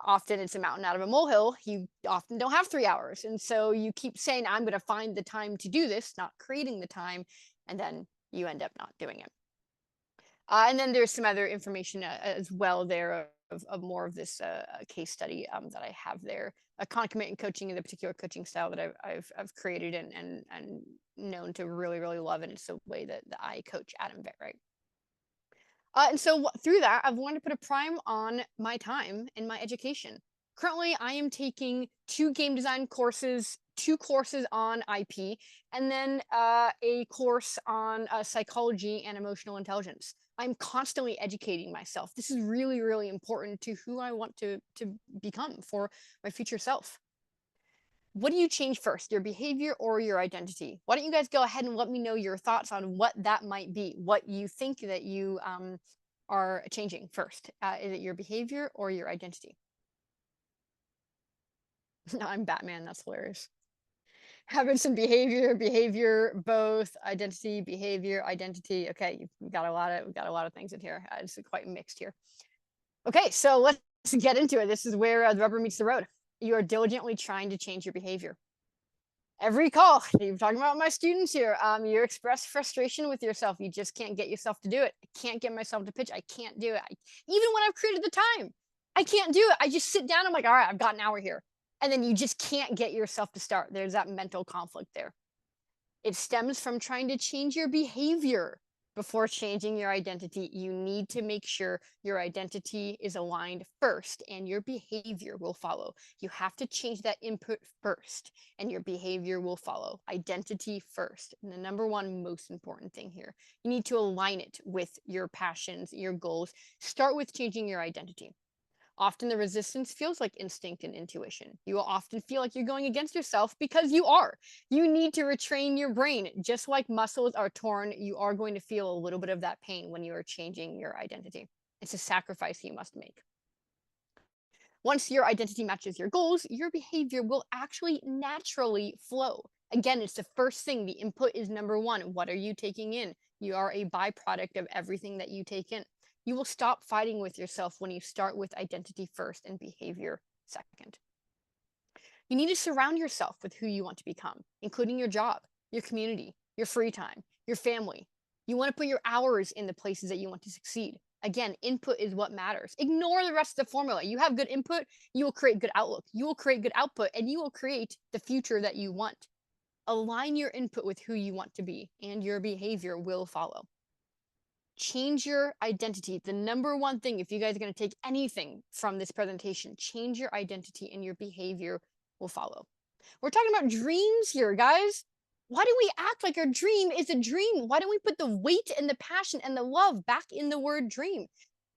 Often it's a mountain out of a molehill. You often don't have 3 hours. And so you keep saying, I'm going to find the time to do this, not creating the time. And then you end up not doing it. And then there's some other information as well there of more of this case study that I have there. A concomitant coaching in the particular coaching style that I've created and known to really love, and it's the way that I coach at InventRight. And so through that, I've wanted to put a prime on my time and my education. Currently, I am taking 2 game design courses, 2 courses on IP, and then a course on psychology and emotional intelligence. I'm constantly educating myself. This is really important to who I want to become for my future self. What do you change first, your behavior or your identity? Why don't you guys go ahead and let me know your thoughts on what that might be, what you think that you are changing first. Is it your behavior or your identity? No, I'm Batman. That's hilarious. Habits and behavior, both identity, behavior, identity. Okay, we've got a lot of things in here. It's quite mixed here. Okay, so let's get into it. This is where the rubber meets the road. You are diligently trying to change your behavior. Every call, you're talking about my students here. You express frustration with yourself. You just can't get yourself to do it. I can't get myself to pitch. I can't do it. Even when I've created the time, I can't do it. I just sit down. I'm like, all right, I've got an hour here. And then you just can't get yourself to start. There's that mental conflict there. It stems from trying to change your behavior. Before changing your identity, you need to make sure your identity is aligned first and your behavior will follow. You have to change that input first and your behavior will follow. Identity first. And the number one most important thing here, you need to align it with your passions, your goals. Start with changing your identity. Often the resistance feels like instinct and intuition. You will often feel like you're going against yourself because you are. You need to retrain your brain. Just like muscles are torn, you are going to feel a little bit of that pain when you are changing your identity. It's a sacrifice you must make. Once your identity matches your goals, your behavior will actually naturally flow. Again, it's the first thing. The input is number one. What are you taking in? You are a byproduct of everything that you take in. You will stop fighting with yourself when you start with identity first and behavior second. You need to surround yourself with who you want to become, including your job, your community, your free time, your family. You want to put your hours in the places that you want to succeed. Again, input is what matters. Ignore the rest of the formula. You have good input, you will create good outlook. You will create good output, and you will create the future that you want. Align your input with who you want to be, and your behavior will follow. Change your identity. The number one thing, if you guys are going to take anything from this presentation, change your identity and your behavior will follow. We're talking about dreams here, guys. Why do we act like our dream is a dream? Why don't we put the weight and the passion and the love back in the word dream?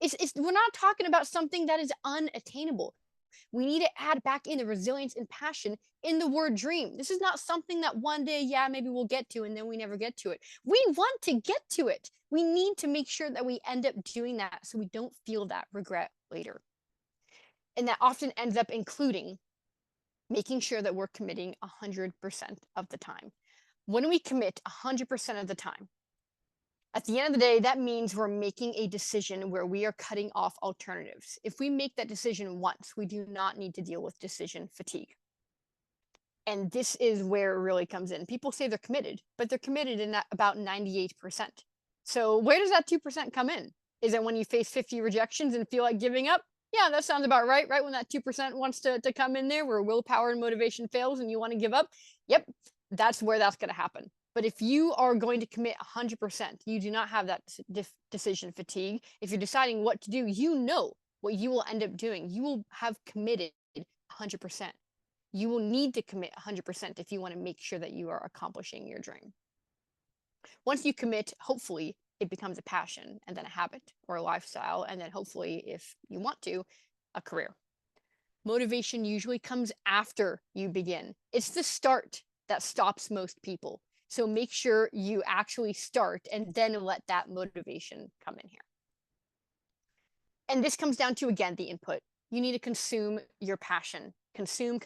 We're not talking about something that is unattainable. We need to add back in the resilience and passion in the word dream. This is not something that one day, yeah, maybe we'll get to and then we never get to it. We want to get to it. We need to make sure that we end up doing that so we don't feel that regret later. And that often ends up including making sure that we're committing 100% of the time. When we commit 100% of the time, at the end of the day, that means we're making a decision where we are cutting off alternatives. If we make that decision once, we do not need to deal with decision fatigue. And this is where it really comes in. People say they're committed, but they're committed in about 98%. So where does that 2% come in? Is it when you face 50 rejections and feel like giving up? Yeah, that sounds about right, right? When that 2% wants to come in there where willpower and motivation fails and you want to give up? Yep, that's where that's going to happen. But if you are going to commit 100%, you do not have that decision fatigue. If you're deciding what to do, you know what you will end up doing. You will have committed 100%. You will need to commit 100% if you want to make sure that you are accomplishing your dream. Once you commit, hopefully it becomes a passion and then a habit or a lifestyle. And then hopefully, if you want to, a career. Motivation usually comes after you begin. It's the start that stops most people. So make sure you actually start and then let that motivation come in here. And this comes down to, again, the input. You need to consume your passion. Consume.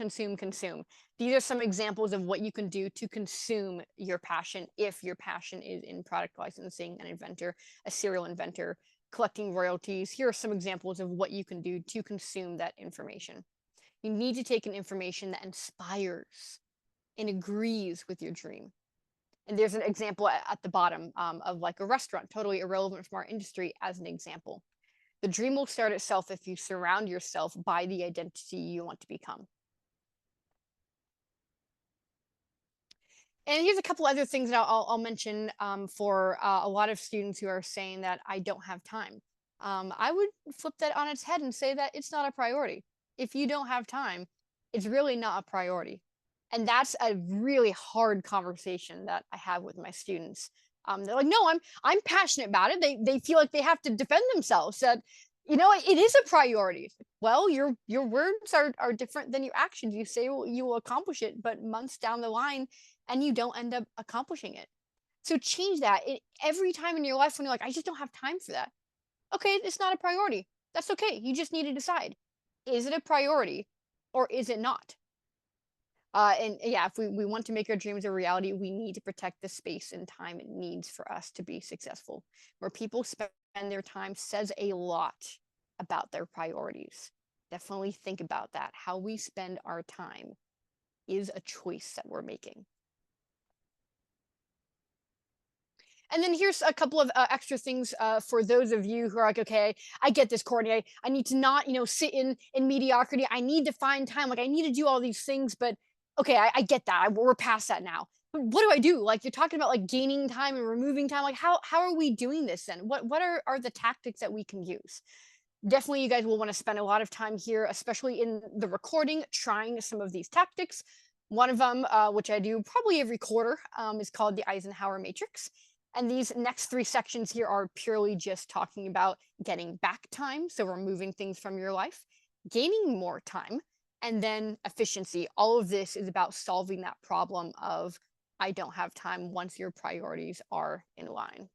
These are some examples of what you can do to consume your passion if your passion is in product licensing, an inventor, a serial inventor, collecting royalties. Here are some examples of what you can do to consume that information. You need to take an information that inspires and agrees with your dream. And there's an example at the bottom of like a restaurant, totally irrelevant from our industry as an example. The dream will start itself if you surround yourself by the identity you want to become. And here's a couple other things that I'll mention for a lot of students who are saying that I don't have time. I would flip that on its head and say that it's not a priority. If you don't have time, it's really not a priority. And that's a really hard conversation that I have with my students. They're like, no, I'm passionate about it. They feel like they have to defend themselves. That, you know, it is a priority. Well, your words are different than your actions. You say you will accomplish it, but months down the line, and you don't end up accomplishing it. So change that. Every time in your life when you're like, I just don't have time for that. Okay, it's not a priority. That's okay. You just need to decide, is it a priority or is it not? And yeah, if we want to make our dreams a reality, we need to protect the space and time it needs for us to be successful. Where people spend their time says a lot about their priorities. Definitely think about that. How we spend our time is a choice that we're making. And then here's a couple of extra things for those of you who are like, okay, I get this, Courtney. I need to not, sit in mediocrity. I need to find time. Like I need to do all these things, but okay, I get that. We're past that now. But what do I do? Like you're talking about like gaining time and removing time. Like how are we doing this then? What are the tactics that we can use? Definitely, you guys will want to spend a lot of time here, especially in the recording, trying some of these tactics. One of them, which I do probably every quarter, is called the Eisenhower Matrix. And these next 3 sections here are purely just talking about getting back time, so removing things from your life, gaining more time, and then efficiency. All of this is about solving that problem of I don't have time once your priorities are in line.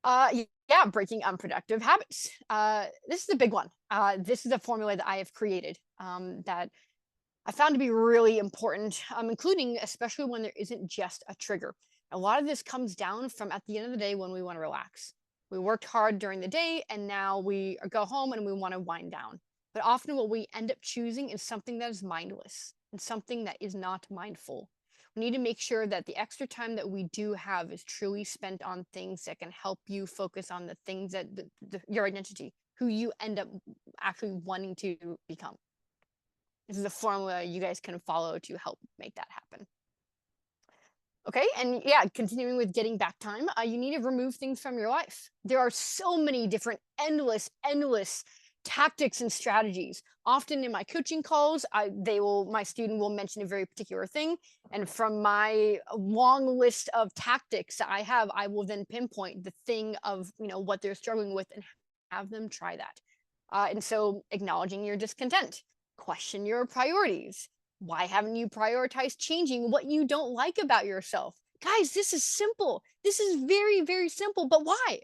Yeah, breaking unproductive habits. This is a big one. This is a formula that I have created that I found to be really important, including especially when there isn't just a trigger. A lot of this comes down from at the end of the day when we want to relax. We worked hard during the day and now we go home and we want to wind down. But often what we end up choosing is something that is mindless and something that is not mindful. We need to make sure that the extra time that we do have is truly spent on things that can help you focus on the things that your identity, who you end up actually wanting to become. This is a formula you guys can follow to help make that happen. Okay, and yeah, continuing with getting back time, you need to remove things from your life. There are so many different endless tactics and strategies. Often in my coaching calls, my student will mention a very particular thing, and from my long list of tactics that I have, I will then pinpoint the thing of what they're struggling with and have them try that. And so acknowledging your discontent, question your priorities. Why haven't you prioritized changing what you don't like about yourself? Guys, this is simple. This is very, very simple, but why?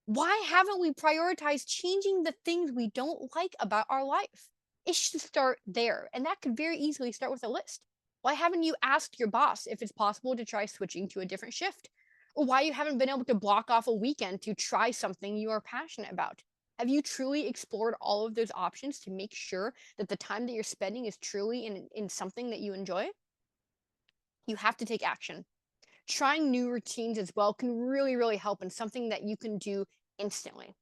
Why haven't we prioritized changing the things we don't like about our life? It should start there. And that could very easily start with a list. Why haven't you asked your boss if it's possible to try switching to a different shift? Or why you haven't been able to block off a weekend to try something you are passionate about? Have you truly explored all of those options to make sure that the time that you're spending is truly in something that you enjoy? You have to take action. Trying new routines as well can really, really help, and something that you can do instantly.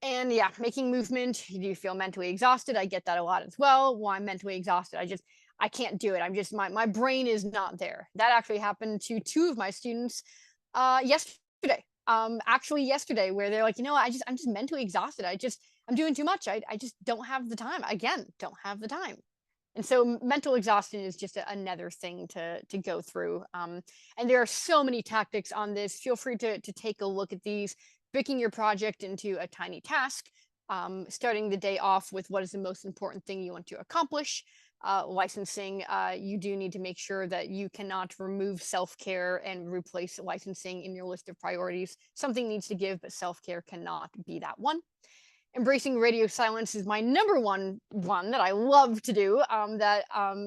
And yeah, making movement. Do you feel mentally exhausted? I get that a lot as well. Well, I'm mentally exhausted. I can't do it. My brain is not there. That actually happened to 2 of my students yesterday. Actually yesterday, where they're like, I'm just mentally exhausted. I'm doing too much. I just don't have the time. Again, don't have the time. And so mental exhaustion is just another thing to go through. And there are so many tactics on this. Feel free to take a look at these, breaking your project into a tiny task, starting the day off with what is the most important thing you want to accomplish. Licensing, you do need to make sure that you cannot remove self-care and replace licensing in your list of priorities. Something needs to give, but self-care cannot be that one. Embracing radio silence is my number one that I love to do. That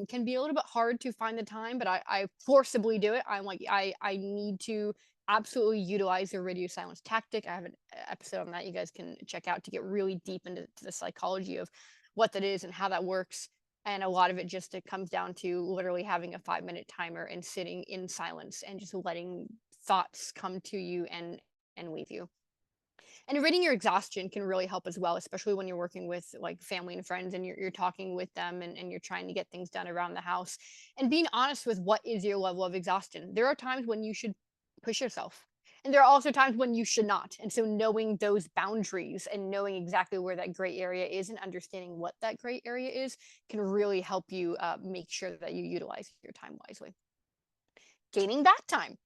can be a little bit hard to find the time, but I forcibly do it. I'm like I need to absolutely utilize the radio silence tactic. I have an episode on that you guys can check out to get really deep into the psychology of what that is and how that works. And a lot of it just it comes down to literally having a 5-minute timer and sitting in silence and just letting thoughts come to you and leave you. And rating your exhaustion can really help as well, especially when you're working with like family and friends and you're talking with them and you're trying to get things done around the house and being honest with what is your level of exhaustion. There are times when you should push yourself. And there are also times when you should not. And so knowing those boundaries and knowing exactly where that gray area is and understanding what that gray area is can really help you make sure that you utilize your time wisely. Gaining back time.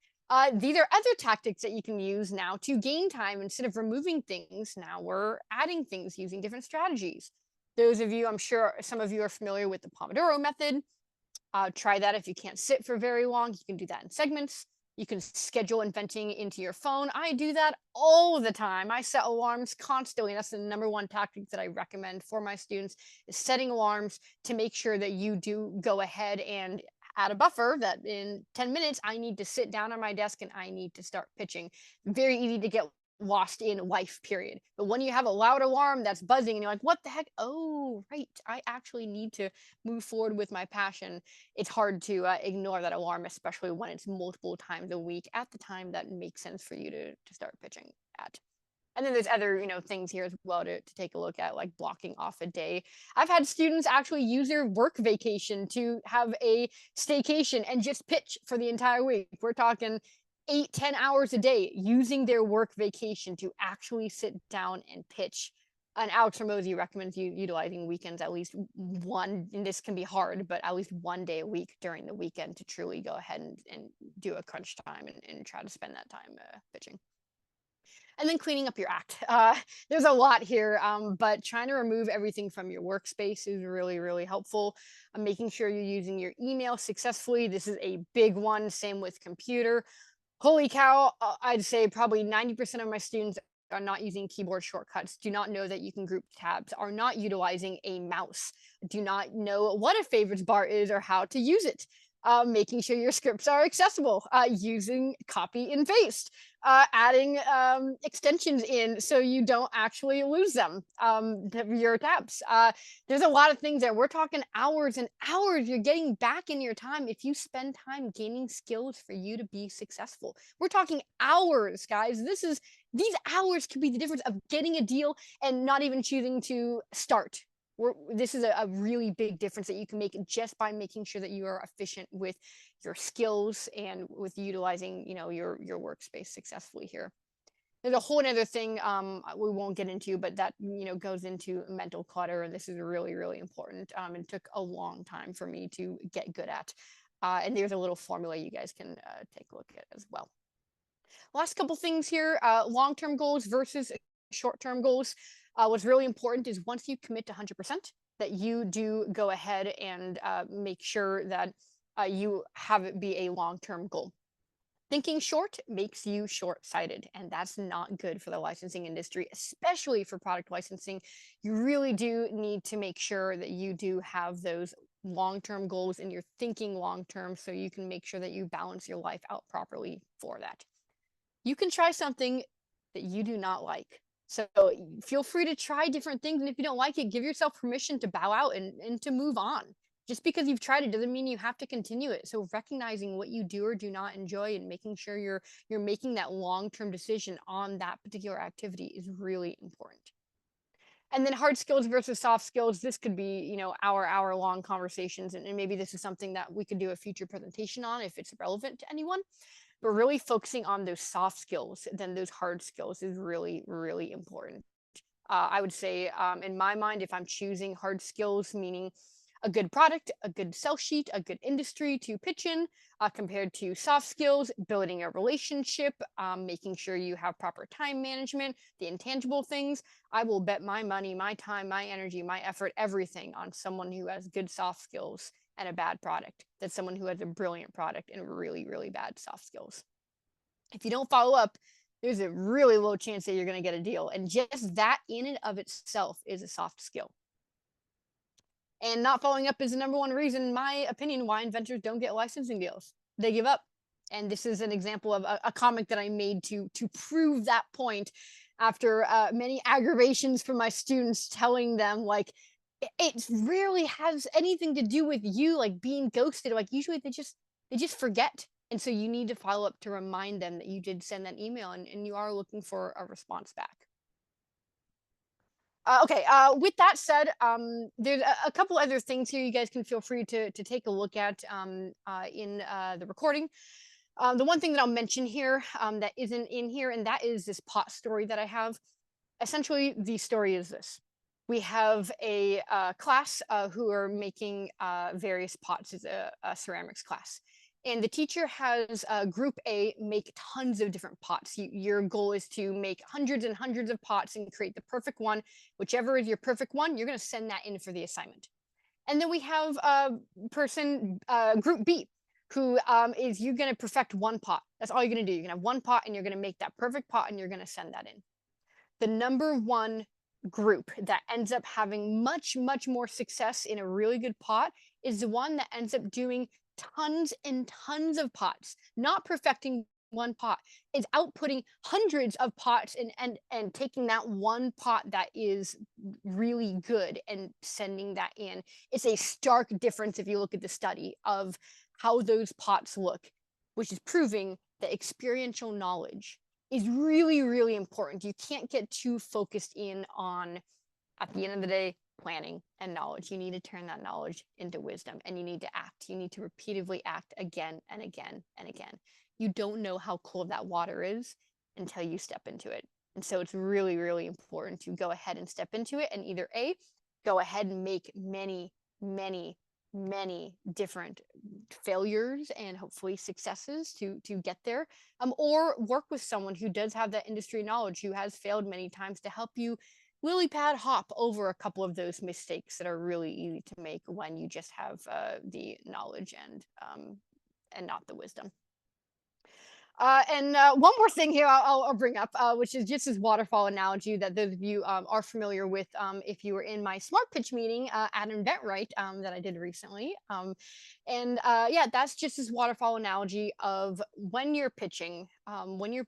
These are other tactics that you can use now to gain time. Instead of removing things, now we're adding things using different strategies. Those of you, I'm sure some of you are familiar with the Pomodoro method. Try that if you can't sit for very long. You can do that in segments. You can schedule inventing into your phone. I do that all the time. I set alarms constantly. That's the number one tactic that I recommend for my students is setting alarms to make sure that you do go ahead and add a buffer that in 10 minutes, I need to sit down on my desk and I need to start pitching. Very easy to get lost in life, period. But when you have a loud alarm that's buzzing and you're like, what the heck? Oh, right. I actually need to move forward with my passion. It's hard to ignore that alarm, especially when it's multiple times a week at the time that makes sense for you to start pitching at. And then there's other, things here as well to take a look at, like blocking off a day. I've had students actually use their work vacation to have a staycation and just pitch for the entire week. We're talking 8-10 hours a day using their work vacation to actually sit down and pitch. And Alex Ramosi recommends you utilizing weekends at least one, and this can be hard, but at least one day a week during the weekend to truly go ahead and do a crunch time and try to spend that time pitching. And then cleaning up your act. There's a lot here, but trying to remove everything from your workspace is really, really helpful. Making sure you're using your email successfully. This is a big one. Same with computer. Holy cow, I'd say probably 90% of my students are not using keyboard shortcuts, do not know that you can group tabs, are not utilizing a mouse, do not know what a favorites bar is or how to use it. Making sure your scripts are accessible, using copy and paste, adding extensions in so you don't actually lose them, your tabs. There's a lot of things that we're talking hours and hours you're getting back in your time if you spend time gaining skills for you to be successful. We're talking hours, guys. These hours could be the difference of getting a deal and not even choosing to start. This is a really big difference that you can make just by making sure that you are efficient with your skills and with utilizing, your workspace successfully here. There's a whole other thing we won't get into, but that goes into mental clutter, and this is really, really important. It took a long time for me to get good at, and there's a little formula you guys can take a look at as well. Last couple things here: long-term goals versus short-term goals. What's really important is once you commit to 100%, that you do go ahead and make sure that you have it be a long-term goal. Thinking short makes you short-sighted, and that's not good for the licensing industry, especially for product licensing. You really do need to make sure that you do have those long-term goals and you're thinking long-term so you can make sure that you balance your life out properly for that. You can try something that you do not like. So feel free to try different things. And if you don't like it, give yourself permission to bow out and to move on. Just because you've tried it doesn't mean you have to continue it. So recognizing what you do or do not enjoy and making sure you're making that long-term decision on that particular activity is really important. And then hard skills versus soft skills. This could be, hour-long conversations. And maybe this is something that we could do a future presentation on if it's relevant to anyone. But really focusing on those soft skills than those hard skills is really, really important. I would say, in my mind, if I'm choosing hard skills, meaning a good product, a good sell sheet, a good industry to pitch in, compared to soft skills, building a relationship, making sure you have proper time management, the intangible things, I will bet my money, my time, my energy, my effort, everything on someone who has good soft skills and a bad product than someone who has a brilliant product and really, really bad soft skills. If you don't follow up, there's a really low chance that you're going to get a deal. And just that in and of itself is a soft skill. And not following up is the number one reason, in my opinion, why inventors don't get licensing deals. They give up. And this is an example of a comic that I made to prove that point after many aggravations from my students telling them, like, it rarely has anything to do with you, like, being ghosted. Like, usually they just forget. And so you need to follow up to remind them that you did send that email, and you are looking for a response back. Okay, with that said, there's a couple other things here you guys can feel free to take a look at in the recording. The one thing that I'll mention here that isn't in here, and that is this pot story that I have. Essentially, the story is this. We have a class who are making various pots. It's a ceramics class. And the teacher has group A make tons of different pots. Your goal is to make hundreds and hundreds of pots and create the perfect one. Whichever is your perfect one, you're going to send that in for the assignment. And then we have group B, who is you're going to perfect one pot. That's all you're going to do. You're going to have one pot and you're going to make that perfect pot and you're going to send that in. The number one group that ends up having much, much more success in a really good pot is the one that ends up doing tons and tons of pots, not perfecting one pot, is outputting hundreds of pots and taking that one pot that is really good and sending that in. It's a stark difference if you look at the study of how those pots look, which is proving that experiential knowledge is really, really important. You can't get too focused in on, at the end of the day, planning and knowledge. You need to turn that knowledge into wisdom, and you need to act. You need to repeatedly act again and again and again. You don't know how cold that water is until you step into it. And so it's really, really important to go ahead and step into it and either A, go ahead and make many, many, many different failures and hopefully successes to get there, or work with someone who does have that industry knowledge, who has failed many times, to help you lily pad hop over a couple of those mistakes that are really easy to make when you just have the knowledge and not the wisdom. And one more thing here I'll bring up, which is just this waterfall analogy that those of you are familiar with if you were in my smart pitch meeting at InventRight that I did recently. And yeah, that's just this waterfall analogy of when you're pitching, when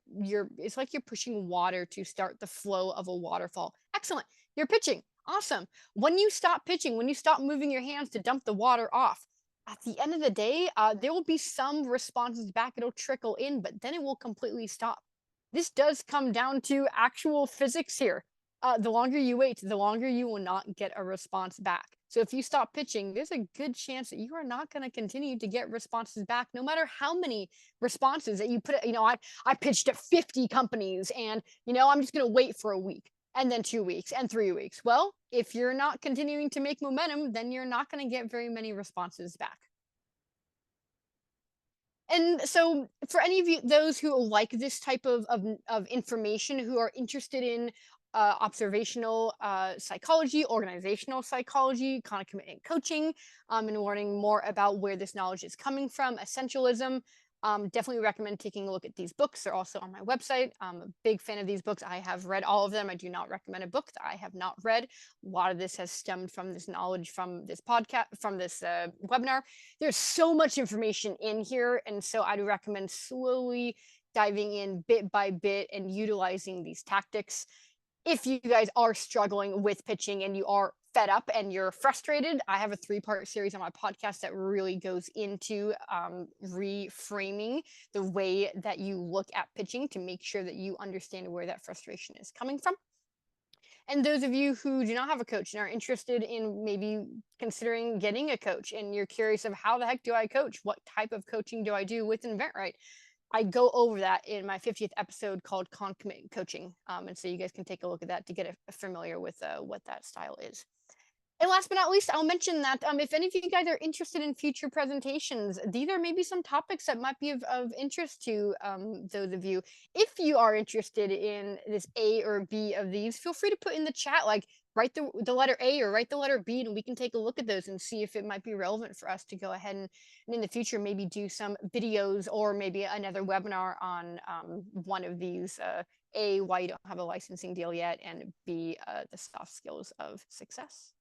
it's like you're pushing water to start the flow of a waterfall. Excellent. You're pitching. Awesome. When you stop pitching, when you stop moving your hands to dump the water off, at the end of the day, there will be some responses back. It'll trickle in, but then it will completely stop. This does come down to actual physics here. The longer you wait, the longer you will not get a response back. So if you stop pitching, there's a good chance that you are not going to continue to get responses back, no matter how many responses that you put. I pitched to 50 companies, and I'm just going to wait for a week, and then 2 weeks and 3 weeks. Well, if you're not continuing to make momentum, then you're not going to get very many responses back. And so for any of you, those who like this type of information, who are interested in observational psychology, organizational psychology, chronic commitment coaching, and learning more about where this knowledge is coming from, essentialism, definitely recommend taking a look at these books. They're also on my website. I'm a big fan of these books. I have read all of them. I do not recommend a book that I have not read. A lot of this has stemmed from this knowledge from this podcast, from this webinar. There's so much information in here. And so I'd recommend slowly diving in bit by bit and utilizing these tactics. If you guys are struggling with pitching and you are fed up and you're frustrated, I have a 3-part series on my podcast that really goes into reframing the way that you look at pitching to make sure that you understand where that frustration is coming from. And those of you who do not have a coach and are interested in maybe considering getting a coach, and you're curious of how the heck do I coach? What type of coaching do I do with InventRight? I go over that in my 50th episode called Commitment Coaching. And so you guys can take a look at that to get familiar with what that style is. And last but not least, I'll mention that if any of you guys are interested in future presentations, these are maybe some topics that might be of interest to those of you. If you are interested in this A or B of these, feel free to put in the chat, like, write the letter A or write the letter B, and we can take a look at those and see if it might be relevant for us to go ahead and in the future maybe do some videos or maybe another webinar on one of these, A, why you don't have a licensing deal yet, and B, the soft skills of success.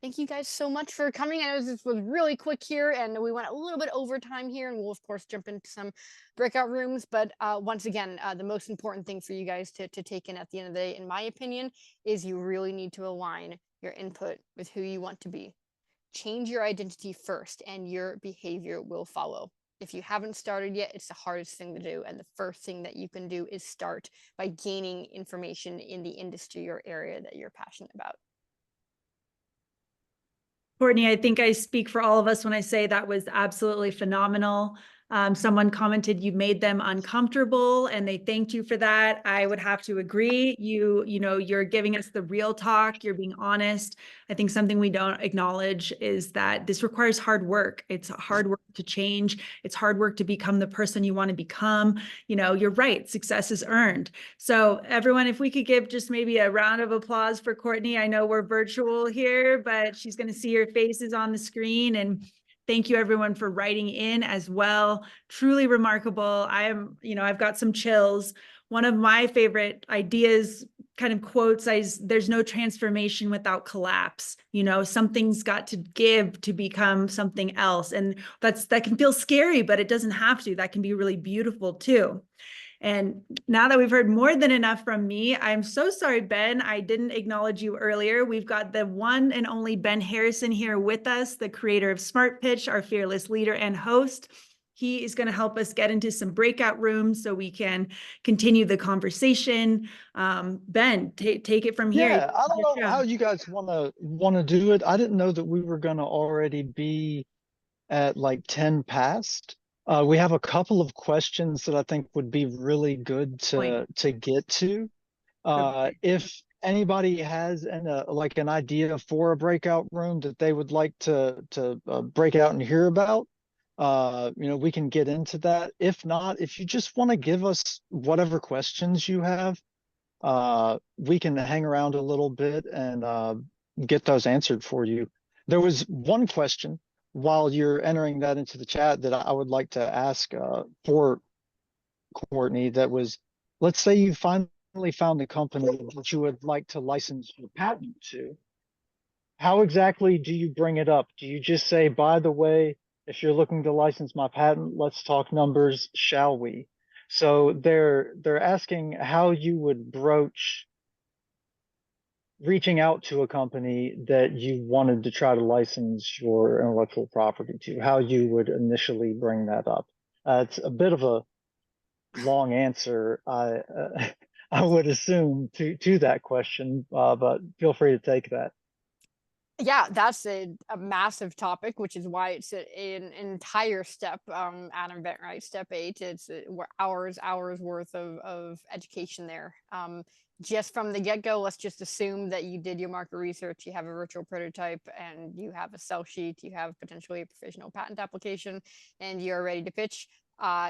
Thank you guys so much for coming. I know this was really quick here and we went a little bit over time here, and we'll of course jump into some breakout rooms. But once again, the most important thing for you guys to take in at the end of the day, in my opinion, is you really need to align your input with who you want to be. Change your identity first and your behavior will follow. If you haven't started yet, it's the hardest thing to do. And the first thing that you can do is start by gaining information in the industry or area that you're passionate about. Courtney, I think I speak for all of us when I say that was absolutely phenomenal. Someone commented you made them uncomfortable and they thanked you for that. I would have to agree. You're giving us the real talk. You're being honest. I think something we don't acknowledge is that this requires hard work. It's hard work to change. It's hard work to become the person you want to become. You're right. Success is earned. So everyone, if we could give just maybe a round of applause for Courtney. I know we're virtual here, but she's going to see your faces on the screen. And thank you everyone for writing in as well. Truly remarkable. I've got some chills. One of my favorite ideas, kind of quotes, is there's no transformation without collapse. Something's got to give to become something else. And that can feel scary, but it doesn't have to. That can be really beautiful too. And now that we've heard more than enough from me, I'm so sorry, Ben, I didn't acknowledge you earlier. We've got the one and only Ben Harrison here with us, the creator of Smart Pitch, our fearless leader and host. He is going to help us get into some breakout rooms so we can continue the conversation. Ben, take it from here. Yeah, I don't know how you guys want to do it. I didn't know that we were going to already be at like 10 past. We have a couple of questions that I think would be really good to get to. If anybody has an idea for a breakout room that they would like to break out and hear about, we can get into that. If not, if you just want to give us whatever questions you have, we can hang around a little bit and get those answered for you. There was one question while you're entering that into the chat that I would like to ask for Courtney. That was, let's say you finally found a company that you would like to license your patent to. How exactly do you bring it up? Do you just say, by the way, if you're looking to license my patent, let's talk numbers, shall we? So they're asking how you would broach reaching out to a company that you wanted to try to license your intellectual property to, how you would initially bring that up. It's a bit of a long answer, I would assume, to that question, but feel free to take that. Yeah, that's a massive topic, which is why it's an entire step at InventRight Step 8. It's hours worth of education there. Just from the get-go, let's just assume that you did your market research, you have a virtual prototype, and you have a sell sheet, you have potentially a provisional patent application, and you're ready to pitch.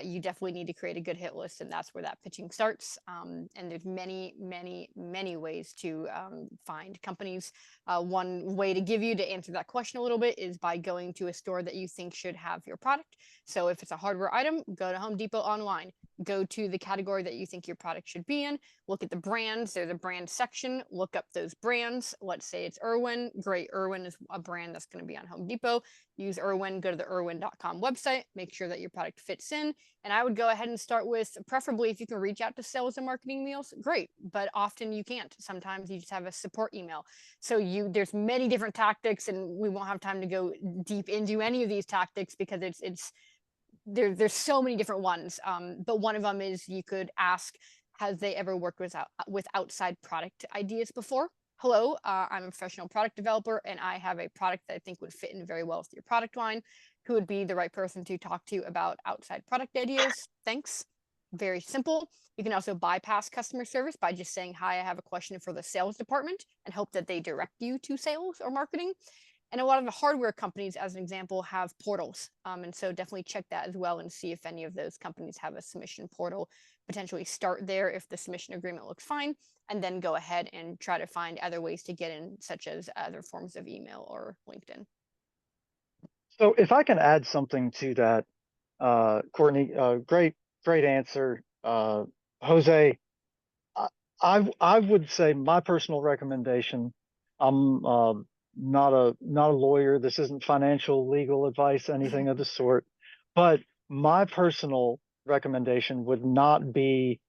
You definitely need to create a good hit list, and that's where that pitching starts. And there's many ways to find companies. One way to give you to answer that question a little bit is by going to a store that you think should have your product. So if it's a hardware item, go to Home Depot online. Go to the category that you think your product should be in. Look at the brands. There's a brand section. Look up those brands. Let's say it's Irwin. Great. Irwin is a brand that's going to be on Home Depot. Use Irwin. Go to the irwin.com website. Make sure that your product fits in. And I would go ahead and start with, preferably if you can reach out to sales and marketing emails, great. But often you can't. Sometimes you just have a support email. So there's many different tactics, and we won't have time to go deep into any of these tactics because there's so many different ones. But one of them is you could ask, has they ever worked with outside product ideas before? Hello, I'm a professional product developer, and I have a product that I think would fit in very well with your product line. Who would be the right person to talk to about outside product ideas? Thanks. Very simple. You can also bypass customer service by just saying, hi, I have a question for the sales department, and hope that they direct you to sales or marketing. And a lot of the hardware companies, as an example, have portals. And so definitely check that as well and see if any of those companies have a submission portal. Potentially start there if the submission agreement looks fine, and then go ahead and try to find other ways to get in, such as other forms of email or LinkedIn. So if I can add something to that, Courtney, great answer. Jose, I, I would say my personal recommendation. I'm not a lawyer. This isn't financial legal advice, anything of the sort. But my personal recommendation would not be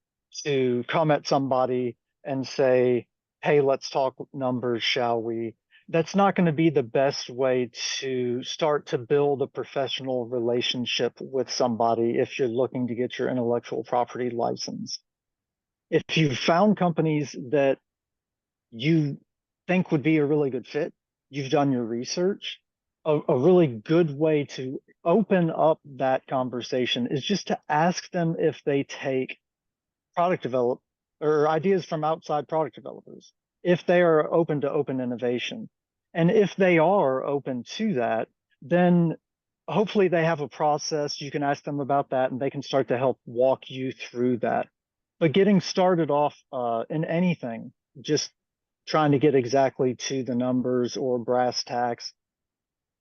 to come at somebody and say, "Hey, let's talk numbers, shall we?" That's not going to be the best way to start to build a professional relationship with somebody if you're looking to get your intellectual property license. If you found companies that you think would be a really good fit, you've done your research, a really good way to open up that conversation is just to ask them if they take product develop or ideas from outside product developers, if they are open to open innovation. And if they are open to that, then hopefully they have a process. You can ask them about that and they can start to help walk you through that. But getting started off in anything, just trying to get exactly to the numbers or brass tacks,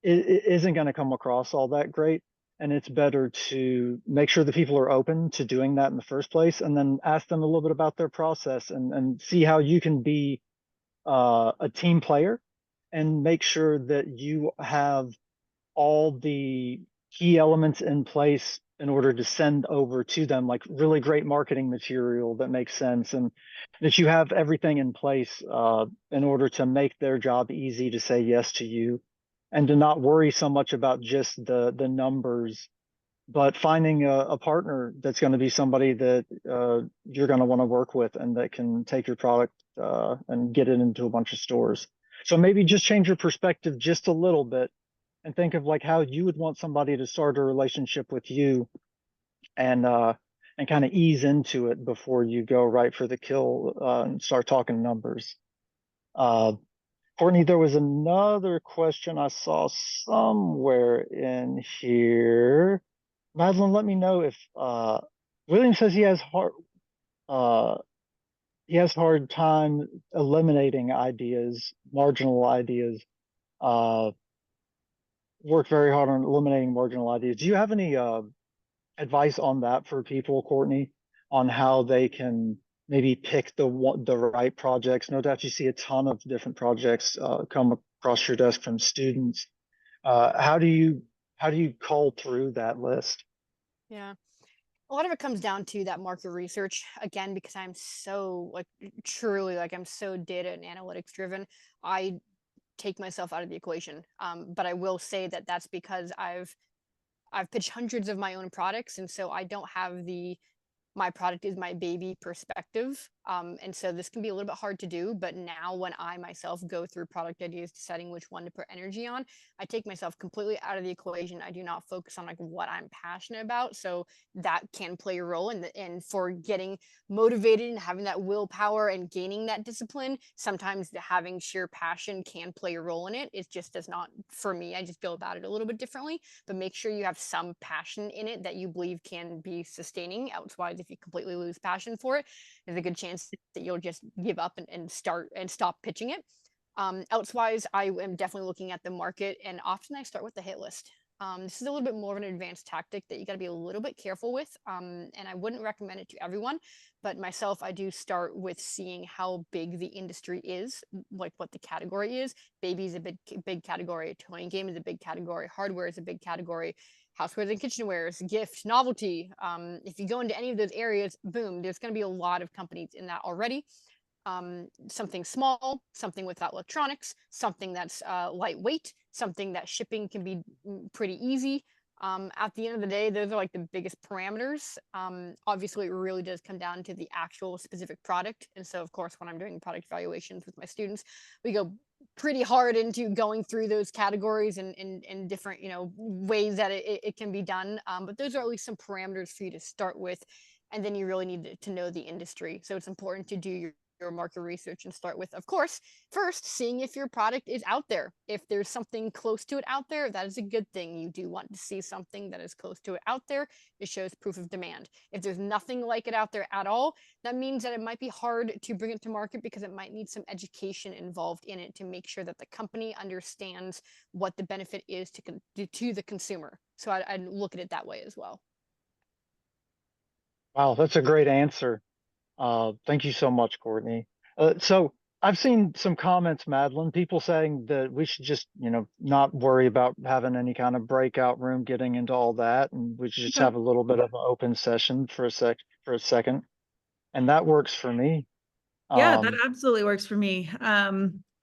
it isn't going to come across all that great. And it's better to make sure that people are open to doing that in the first place, and then ask them a little bit about their process and see how you can be a team player and make sure that you have all the key elements in place in order to send over to them, like really great marketing material that makes sense, and that you have everything in place in order to make their job easy to say yes to you, and to not worry so much about just the numbers, but finding a partner that's going to be somebody that you're going to want to work with and that can take your product and get it into a bunch of stores. So maybe just change your perspective just a little bit and think of like how you would want somebody to start a relationship with you, and kind of ease into it before you go right for the kill and start talking numbers. Courtney, there was another question I saw somewhere in here. Madeline, let me know if William says uh, he has hard time eliminating ideas, marginal ideas. Work very hard on eliminating marginal ideas. Do you have any advice on that for people, Courtney, on how they can maybe pick the right projects? No doubt you see a ton of different projects come across your desk from students. How do you cull through that list? Yeah. A lot of it comes down to that market research again, because I'm so truly I'm so data and analytics driven. I take myself out of the equation. But I will say that that's because I've pitched hundreds of my own products, and so I don't have the my product is my baby perspective. And so this can be a little bit hard to do, but now when I myself go through product ideas, deciding which one to put energy on, I take myself completely out of the equation. I do not focus on what I'm passionate about. So that can play a role in for getting motivated and having that willpower and gaining that discipline. Sometimes having sheer passion can play a role in it. It just does not for me. I just feel about it a little bit differently, but make sure you have some passion in it that you believe can be sustaining. Otherwise, if you completely lose passion for it, there's a good chance that you'll just give up and stop pitching it. Elsewise, I am definitely looking at the market, and often I start with the hit list. This is a little bit more of an advanced tactic that you got to be a little bit careful with, and I wouldn't recommend it to everyone. But myself, I do start with seeing how big the industry is, like what the category is. Baby is a big category. Toy and game is a big category. Hardware is a big category. Housewares and kitchenwares, gift, novelty. If you go into any of those areas, boom, there's going to be a lot of companies in that already. Something small, something without electronics, something that's lightweight, something that shipping can be pretty easy. At the end of the day, those are like the biggest parameters. Obviously, it really does come down to the actual specific product. And so, of course, when I'm doing product evaluations with my students, we go pretty hard into going through those categories and different, ways that it can be done. But those are at least some parameters for you to start with. And then you really need to know the industry. So it's important to do your market research and start with, of course, first seeing if your product is out there. If there's something close to it out there, that is a good thing. You do want to see something that is close to it out there. It shows proof of demand. If there's nothing like it out there at all, that means that it might be hard to bring it to market because it might need some education involved in it to make sure that the company understands what the benefit is to the consumer. So I'd look at it that way as well. Wow, that's a great answer. Thank you so much, Courtney. So I've seen some comments, Madeline, people saying that we should just, not worry about having any kind of breakout room, getting into all that, and we should just Okay. have a little bit of an open session for a second. And that works for me. Yeah, that absolutely works for me.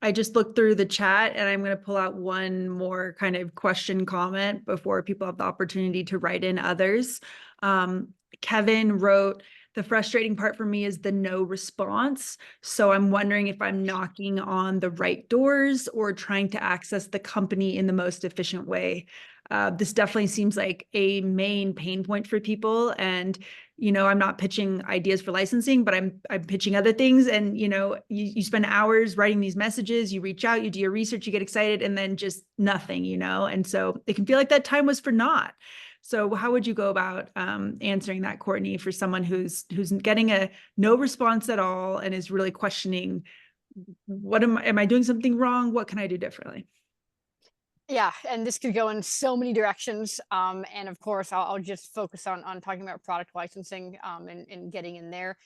I just looked through the chat and I'm going to pull out one more kind of question comment before people have the opportunity to write in others. Kevin wrote, the frustrating part for me is the no response. So I'm wondering if I'm knocking on the right doors or trying to access the company in the most efficient way. This definitely seems like a main pain point for people. And I'm not pitching ideas for licensing, but I'm pitching other things. And you spend hours writing these messages, you reach out, you do your research, you get excited, and then just nothing, and so it can feel like that time was for naught. So how would you go about answering that, Courtney, for someone who's getting a no response at all and is really questioning, what am I doing something wrong? What can I do differently? Yeah, and this could go in so many directions. And of course, I'll just focus on talking about product licensing and getting in there.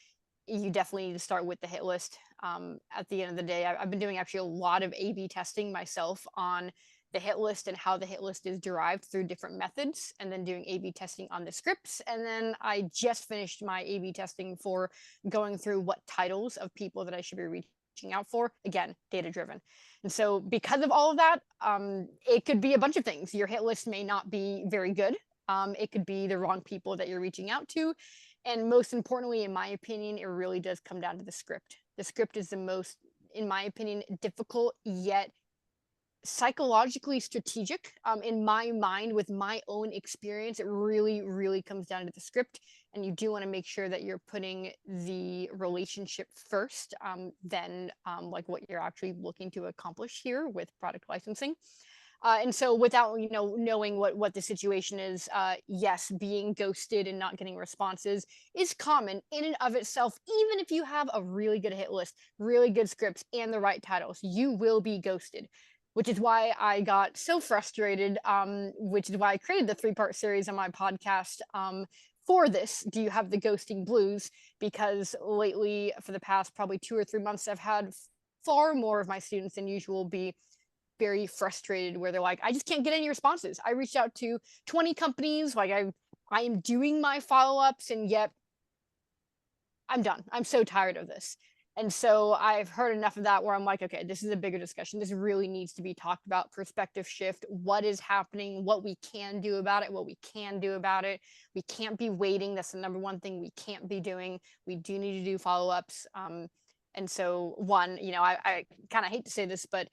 You definitely need to start with the hit list. At the end of the day, I've been doing actually a lot of A/B testing myself on the hit list and how the hit list is derived through different methods, and then doing A/B testing on the scripts. And then I just finished my A/B testing for going through what titles of people that I should be reaching out for. Again, data driven. And so because of all of that, it could be a bunch of things. Your hit list may not be very good. It could be the wrong people that you're reaching out to. And most importantly, in my opinion, it really does come down to the script. The script is the most, in my opinion, difficult yet psychologically strategic. In my mind, with my own experience, it really, really comes down to the script. And you do want to make sure that you're putting the relationship first, then like what you're actually looking to accomplish here with product licensing. And so without, knowing what the situation is, yes, being ghosted and not getting responses is common in and of itself. Even if you have a really good hit list, really good scripts, and the right titles, you will be ghosted, which is why I got so frustrated, which is why I created the 3-part series on my podcast for this. Do you have the ghosting blues? Because lately, for the past probably 2 or 3 months, I've had far more of my students than usual be very frustrated, where they're like, I just can't get any responses. I reached out to 20 companies, like I am doing my follow-ups, and yet I'm done. I'm so tired of this. And so I've heard enough of that where I'm like, okay, this is a bigger discussion. This really needs to be talked about. Perspective shift, what is happening, what we can do about it, what we can do about it. We can't be waiting. That's the number one thing we can't be doing. We do need to do follow-ups. And so one, I kind of hate to say this, but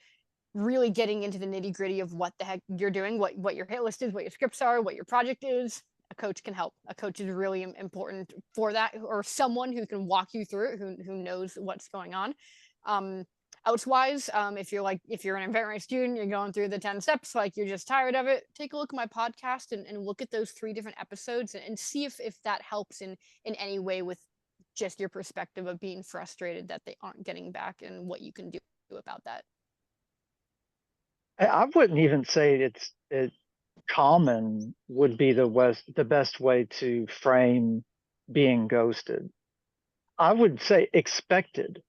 really getting into the nitty-gritty of what the heck you're doing, what your hit list is, what your scripts are, what your project is. A coach can help. A coach is really important for that, or someone who can walk you through it, who knows what's going on. Elsewise, if you're an InventRight student, you're going through the 10 steps, like you're just tired of it, take a look at my podcast and look at those 3 different episodes and see if that helps in any way with just your perspective of being frustrated that they aren't getting back and what you can do about that. I wouldn't even say it common would be the best way to frame being ghosted. I would say expected.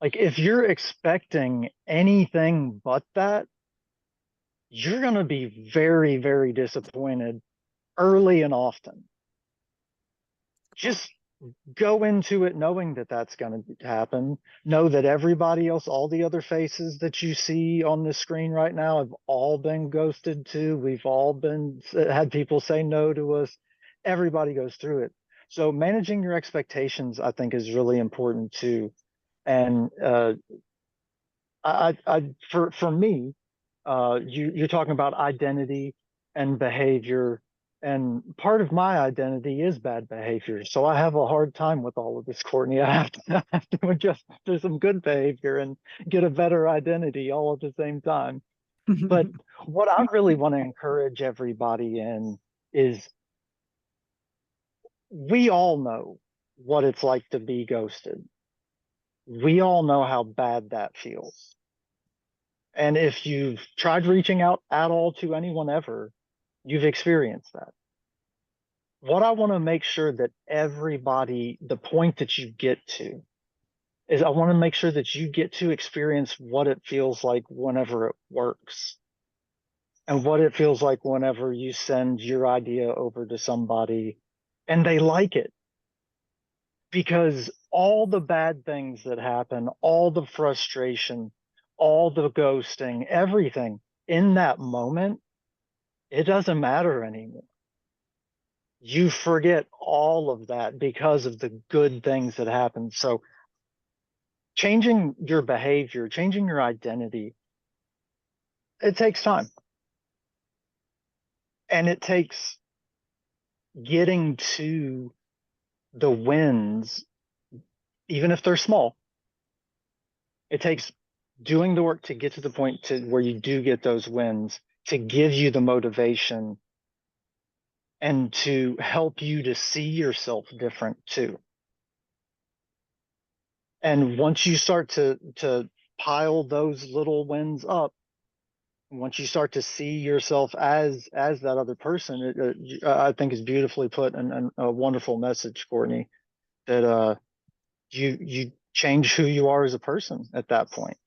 Like if you're expecting anything but that, you're going to be very, very disappointed early and often. Just go into it knowing that that's going to happen. Know that everybody else, all the other faces that you see on the screen right now, have all been ghosted too. We've all had people say no to us. Everybody goes through it. So managing your expectations, I think, is really important too. And for me, you're talking about identity and behavior And part of my identity is bad behavior. So I have a hard time with all of this, Courtney. I have to adjust to some good behavior and get a better identity all at the same time. But what I really want to encourage everybody in is we all know what it's like to be ghosted. We all know how bad that feels. And if you've tried reaching out at all to anyone ever, you've experienced that. What I want to make sure that everybody, the point that you get to, is I want to make sure that you get to experience what it feels like whenever it works and what it feels like whenever you send your idea over to somebody and they like it. Because all the bad things that happen, all the frustration, all the ghosting, everything in that moment, it doesn't matter anymore. You forget all of that because of the good things that happen. So changing your behavior, changing your identity, it takes time. And it takes getting to the wins, even if they're small. It takes doing the work to get to the point to where you do get those wins, to give you the motivation and to help you to see yourself different too. And once you start to pile those little wins up, once you start to see yourself as that other person, I think is beautifully put and a wonderful message, Courtney, that you change who you are as a person at that point.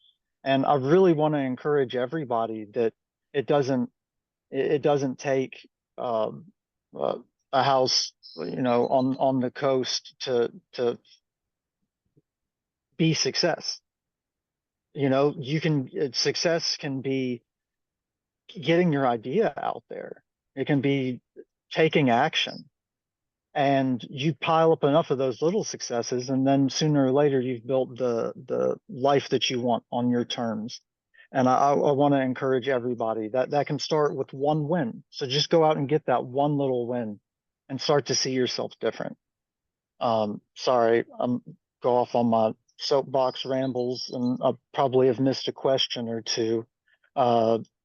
And I really want to encourage everybody that it doesn't take a house, on the coast to be success. Success can be getting your idea out there. It can be taking action. And you pile up enough of those little successes, and then sooner or later you've built the life that you want on your terms. And I want to encourage everybody that can start with one win. So just go out and get that one little win and start to see yourself different. Sorry, I'm go off on my soapbox rambles, and I probably have missed a question or two.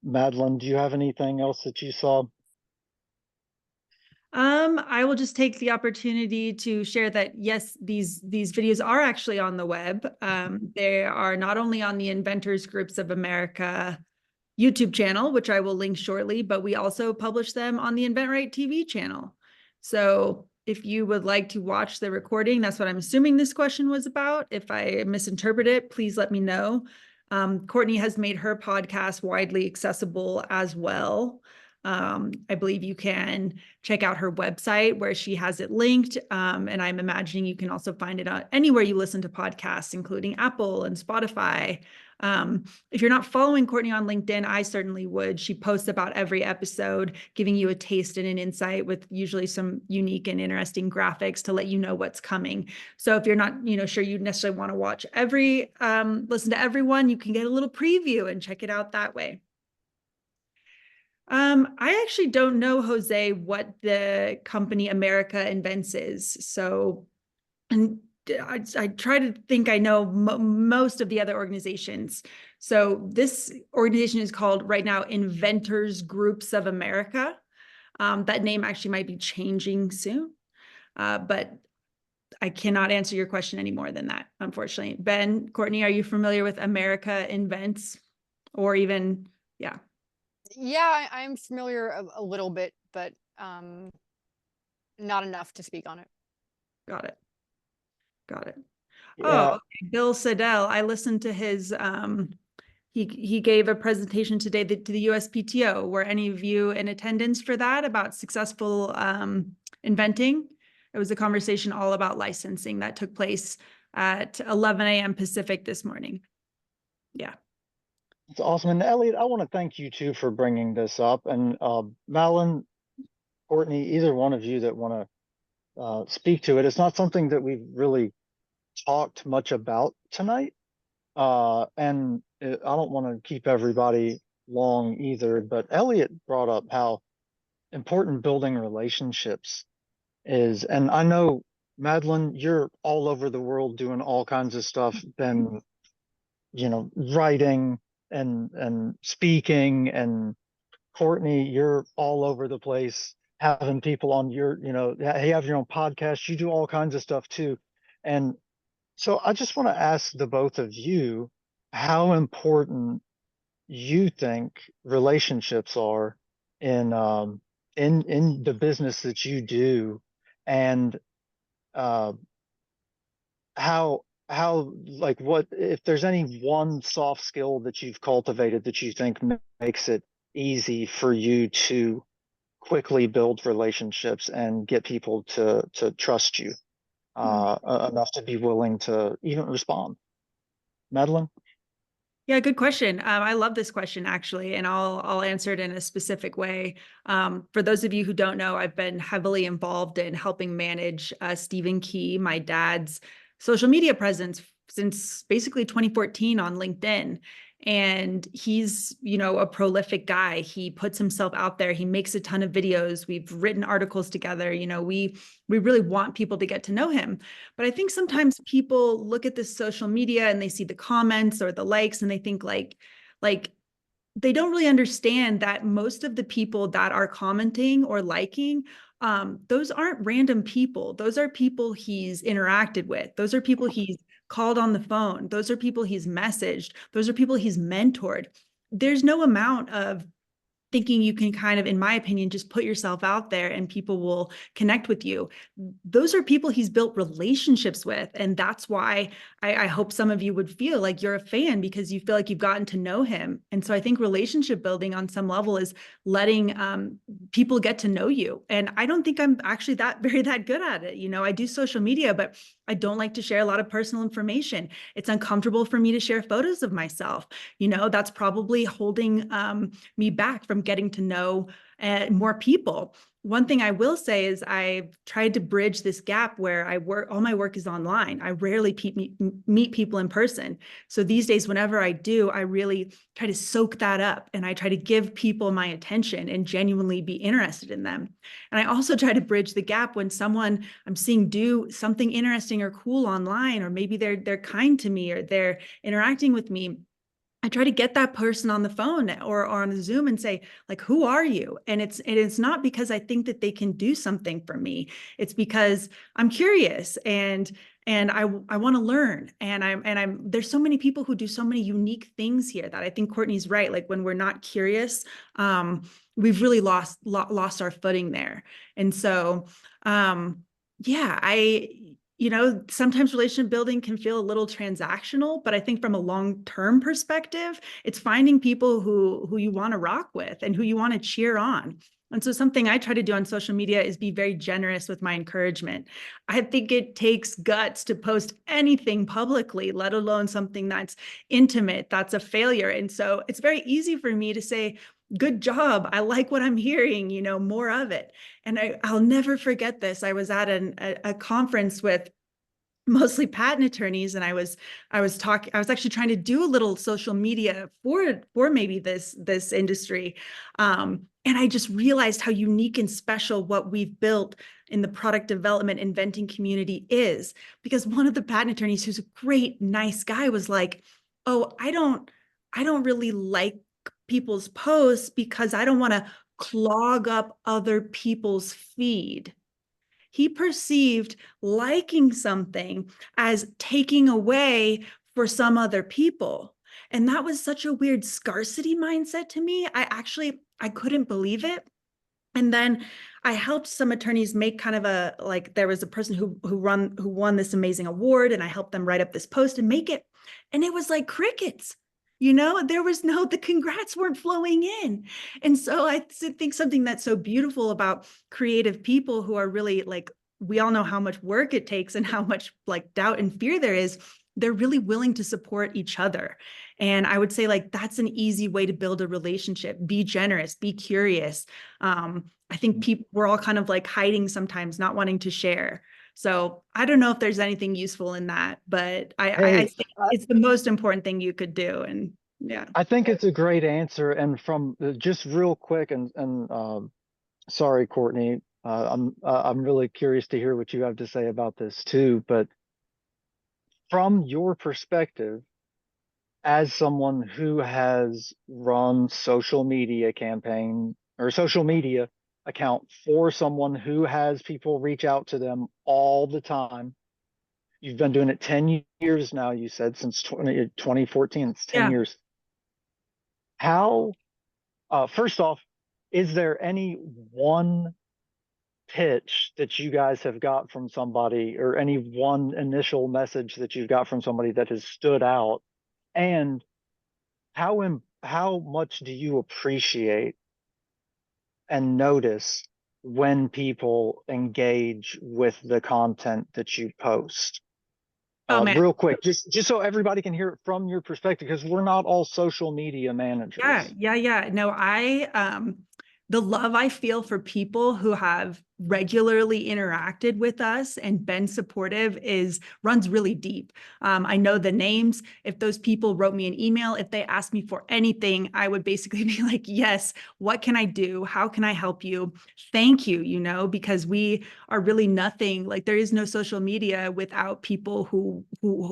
Madeline, do you have anything else that you saw? I will just take the opportunity to share that, yes, these videos are actually on the web. They are not only on the Inventors Groups of America YouTube channel, which I will link shortly, but we also publish them on the inventRightTV channel. So if you would like to watch the recording, that's what I'm assuming this question was about. If I misinterpret it, please let me know. Courtney has made her podcast widely accessible as well. I believe you can check out her website where she has it linked. And I'm imagining you can also find it anywhere you listen to podcasts, including Apple and Spotify. If you're not following Courtney on LinkedIn, I certainly would. She posts about every episode, giving you a taste and an insight with usually some unique and interesting graphics to let you know what's coming. So if you're not, sure you necessarily want to watch listen to everyone, you can get a little preview and check it out that way. I actually don't know, Jose, what the company America Invents is. So, and I try to think I know most of the other organizations. So this organization is called right now Inventors Groups of America. That name actually might be changing soon, but I cannot answer your question any more than that, unfortunately. Ben, Courtney, are you familiar with America Invents, or even, yeah? Yeah, I'm familiar a little bit, but not enough to speak on it. Got it. Yeah. Oh, okay. Bill Siddell. I listened to his, he gave a presentation today to the USPTO. Were any of you in attendance for that about successful inventing? It was a conversation all about licensing that took place at 11 a.m. Pacific this morning. Yeah. It's awesome. And Elliot, I want to thank you too for bringing this up. And Madeline, Courtney, either one of you that want to speak to it. It's not something that we've really talked much about tonight. I don't want to keep everybody long either, but Elliot brought up how important building relationships is, and I know, Madeline, you're all over the world doing all kinds of stuff, been, writing and speaking, and Courtney, you're all over the place having people on your, you have your own podcast, you do all kinds of stuff too. And so I just want to ask the both of you how important you think relationships are in in the business that you do, and uh how like what if there's any one soft skill that you've cultivated that you think makes it easy for you to quickly build relationships and get people to trust you enough to be willing to even respond. Madeline? Yeah, good question. I love this question actually, and I'll answer it in a specific way. For those of you who don't know, I've been heavily involved in helping manage Stephen Key, my dad's social media presence since basically 2014 on LinkedIn. And he's, a prolific guy. He puts himself out there. He makes a ton of videos. We've written articles together. We really want people to get to know him. But I think sometimes people look at this social media and they see the comments or the likes and they think like they don't really understand that most of the people that are commenting or liking, those aren't random people. Those are people he's interacted with. Those are people he's called on the phone. Those are people he's messaged. Those are people he's mentored. There's no amount of thinking you can kind of, in my opinion, just put yourself out there and people will connect with you. Those are people he's built relationships with. And that's why I hope some of you would feel like you're a fan because you feel like you've gotten to know him. And so I think relationship building on some level is letting people get to know you. And I don't think I'm actually that good at it. I do social media, but I don't like to share a lot of personal information. It's uncomfortable for me to share photos of myself. That's probably holding me back from getting to know more people. One thing I will say is I've tried to bridge this gap where all my work is online. I rarely meet people in person. So these days, whenever I do, I really try to soak that up and I try to give people my attention and genuinely be interested in them. And I also try to bridge the gap when someone I'm seeing do something interesting or cool online, or maybe they're kind to me or they're interacting with me. I try to get that person on the phone or on the Zoom and say, like, who are you? And it's not because I think that they can do something for me. It's because I'm curious and I want to learn. And there's so many people who do so many unique things here that I think Courtney's right. Like when we're not curious, we've really lost our footing there. And so, yeah, sometimes relationship building can feel a little transactional, but I think from a long-term perspective, it's finding people who you want to rock with and who you want to cheer on. And so something I try to do on social media is be very generous with my encouragement. I think it takes guts to post anything publicly, let alone something that's intimate, that's a failure. And so it's very easy for me to say, good job. I like what I'm hearing, more of it. And I'll never forget this. I was at a conference with mostly patent attorneys, and I was actually trying to do a little social media for maybe this industry. And I just realized how unique and special what we've built in the product development inventing community is, because one of the patent attorneys, who's a great, nice guy, was like, oh, I don't really like people's posts because I don't want to clog up other people's feed. He perceived liking something as taking away for some other people. And that was such a weird scarcity mindset to me. I couldn't believe it. And then I helped some attorneys make kind of there was a person who won this amazing award, and I helped them write up this post and make it. And it was like crickets. There was the congrats weren't flowing in. And so I think something that's so beautiful about creative people who are really we all know how much work it takes and how much doubt and fear there is. They're really willing to support each other. And I would say that's an easy way to build a relationship. Be generous, be curious. I think we're all kind of hiding sometimes, not wanting to share. So I don't know if there's anything useful in that, but I think it's the most important thing you could do. And yeah, I think it's a great answer. And from just real quick and Sorry, Courtney. I'm really curious to hear what you have to say about this too. But from your perspective, as someone who has run social media campaign or social media account for someone who has people reach out to them all the time, you've been doing it 10 years now, you said, since 2014. It's 10 Yeah. years. How, first off, is there any one pitch that you guys have got from somebody or any one initial message that you've got from somebody that has stood out? And how much do you appreciate and notice when people engage with the content that you post? Oh man. Real quick, just so everybody can hear it from your perspective, because we're not all social media Yeah, managers. yeah, yeah. No, the love I feel for people who have regularly interacted with us and been supportive runs really deep. I know the names. If those people wrote me an email, if they asked me for anything, I would basically be like, yes, what can I do? How can I help you? Thank you, because we are really nothing. Like there is no social media without people who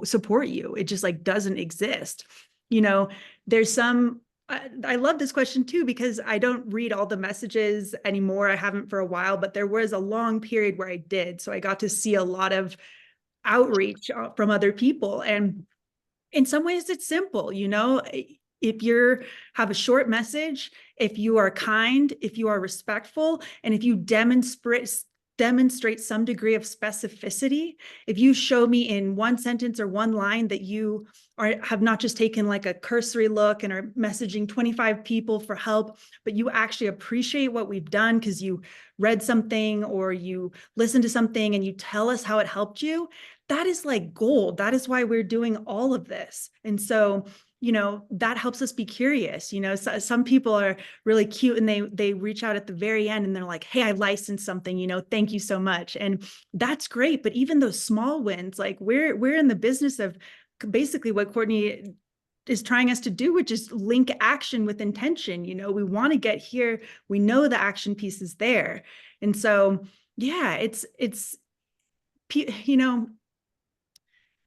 support you. It just like doesn't exist. You know, there's some I love this question too, because I don't read all the messages anymore. I haven't for a while, but there was a long period where I did. So I got to see a lot of outreach from other people. And in some ways it's simple, if you have a short message, if you are kind, if you are respectful, and if you demonstrate some degree of specificity, if you show me in one sentence or one line that you have not just taken like a cursory look and are messaging 25 people for help, but you actually appreciate what we've done because you read something or you listened to something and you tell us how it helped you, that is like gold. That is why we're doing all of this. And so, that helps us be curious. Some people are really cute and they reach out at the very end and they're like, hey, I licensed something, thank you so much. And that's great. But even those small wins, like we're in the business of basically what Courtney is trying us to do, which is link action with intention. We want to get here. We know the action piece is there. And so, yeah, it's,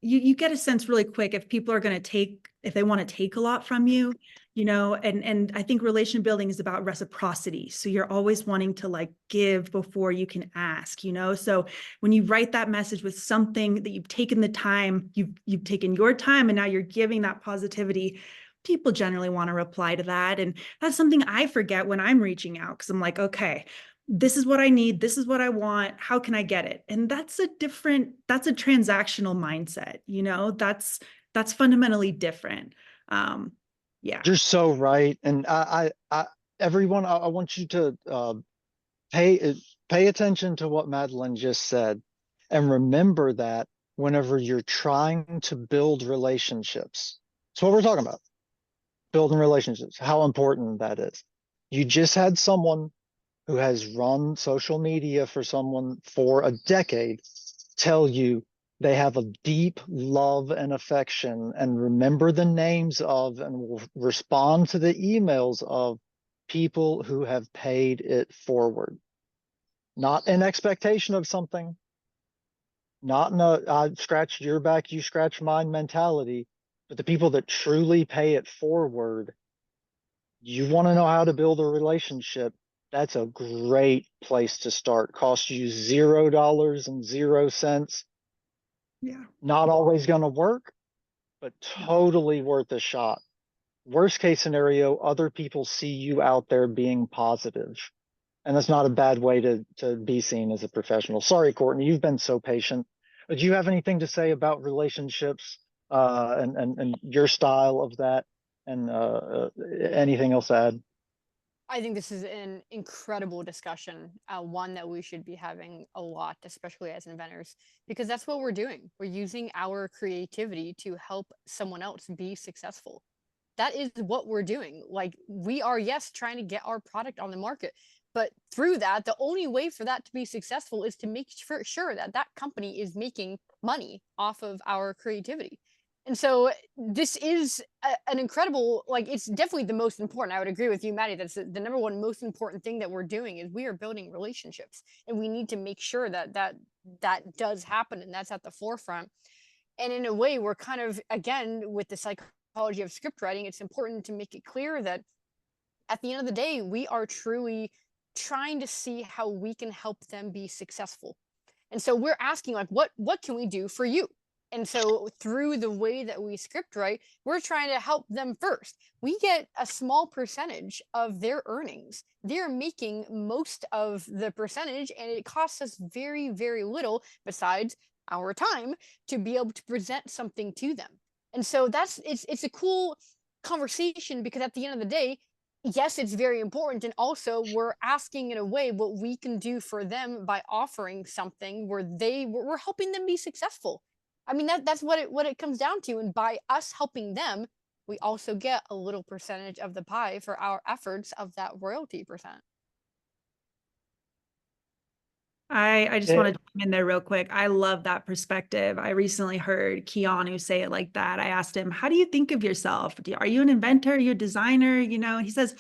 you get a sense really quick if people are going to if they want to take a lot from you, and I think relation building is about reciprocity. So you're always wanting to like give before you can ask, so when you write that message with something that you've taken the time, you've taken your time and now you're giving that positivity, people generally want to reply to that. And that's something I forget when I'm reaching out, because I'm like, okay, this is what I need. This is what I want. How can I get it? And that's a transactional mindset. That's fundamentally different. Yeah. You're so right. And everyone, I want you to pay pay attention to what Madeline just said, and remember that whenever you're trying to build relationships, that's what we're talking about. Building relationships, how important that is. You just had someone who has run social media for someone for a decade tell you they have a deep love and affection and remember the names of and will respond to the emails of people who have paid it forward. Not in expectation of something, not in a I scratched your back, you scratch mine mentality, but the people that truly pay it forward. You want to know how to build a relationship, that's a great place to start. Costs you $0.00. Yeah. Not always going to work, but totally worth a shot. Worst case scenario, other people see you out there being positive. And that's not a bad way to be seen as a professional. Sorry, Courtney, you've been so patient. Do you have anything to say about relationships and your style of that? And anything else to add? I think this is an incredible discussion, one that we should be having a lot, especially as inventors, because that's what we're doing. We're using our creativity to help someone else be successful. That is what we're doing. Like we are, yes, trying to get our product on the market, but through that, the only way for that to be successful is to make sure that that company is making money off of our creativity. And so this is an incredible, like, it's definitely the most important. I would agree with you, Maddie. That's the number one most important thing that we're doing is we are building relationships, and we need to make sure that that does happen, and that's at the forefront. And in a way, we're kind of, again, with the psychology of script writing, it's important to make it clear that at the end of the day, we are truly trying to see how we can help them be successful. And so we're asking, like, what can we do for you? And so through the way that we script write, we're trying to help them first. We get a small percentage of their earnings. They're making most of the percentage, and it costs us very, very little besides our time to be able to present something to them. And so it's a cool conversation, because at the end of the day, yes, it's very important. And also, we're asking in a way what we can do for them by offering something where we're helping them be successful. I mean, that's what it comes down to. And by us helping them, we also get a little percentage of the pie for our efforts of that royalty percent. I just Yeah. want to jump in there real quick. I love that perspective. I recently heard Keanu say it like that. I asked him, "How do you think of yourself? Are you an inventor? Are you a designer?" You know, and he says,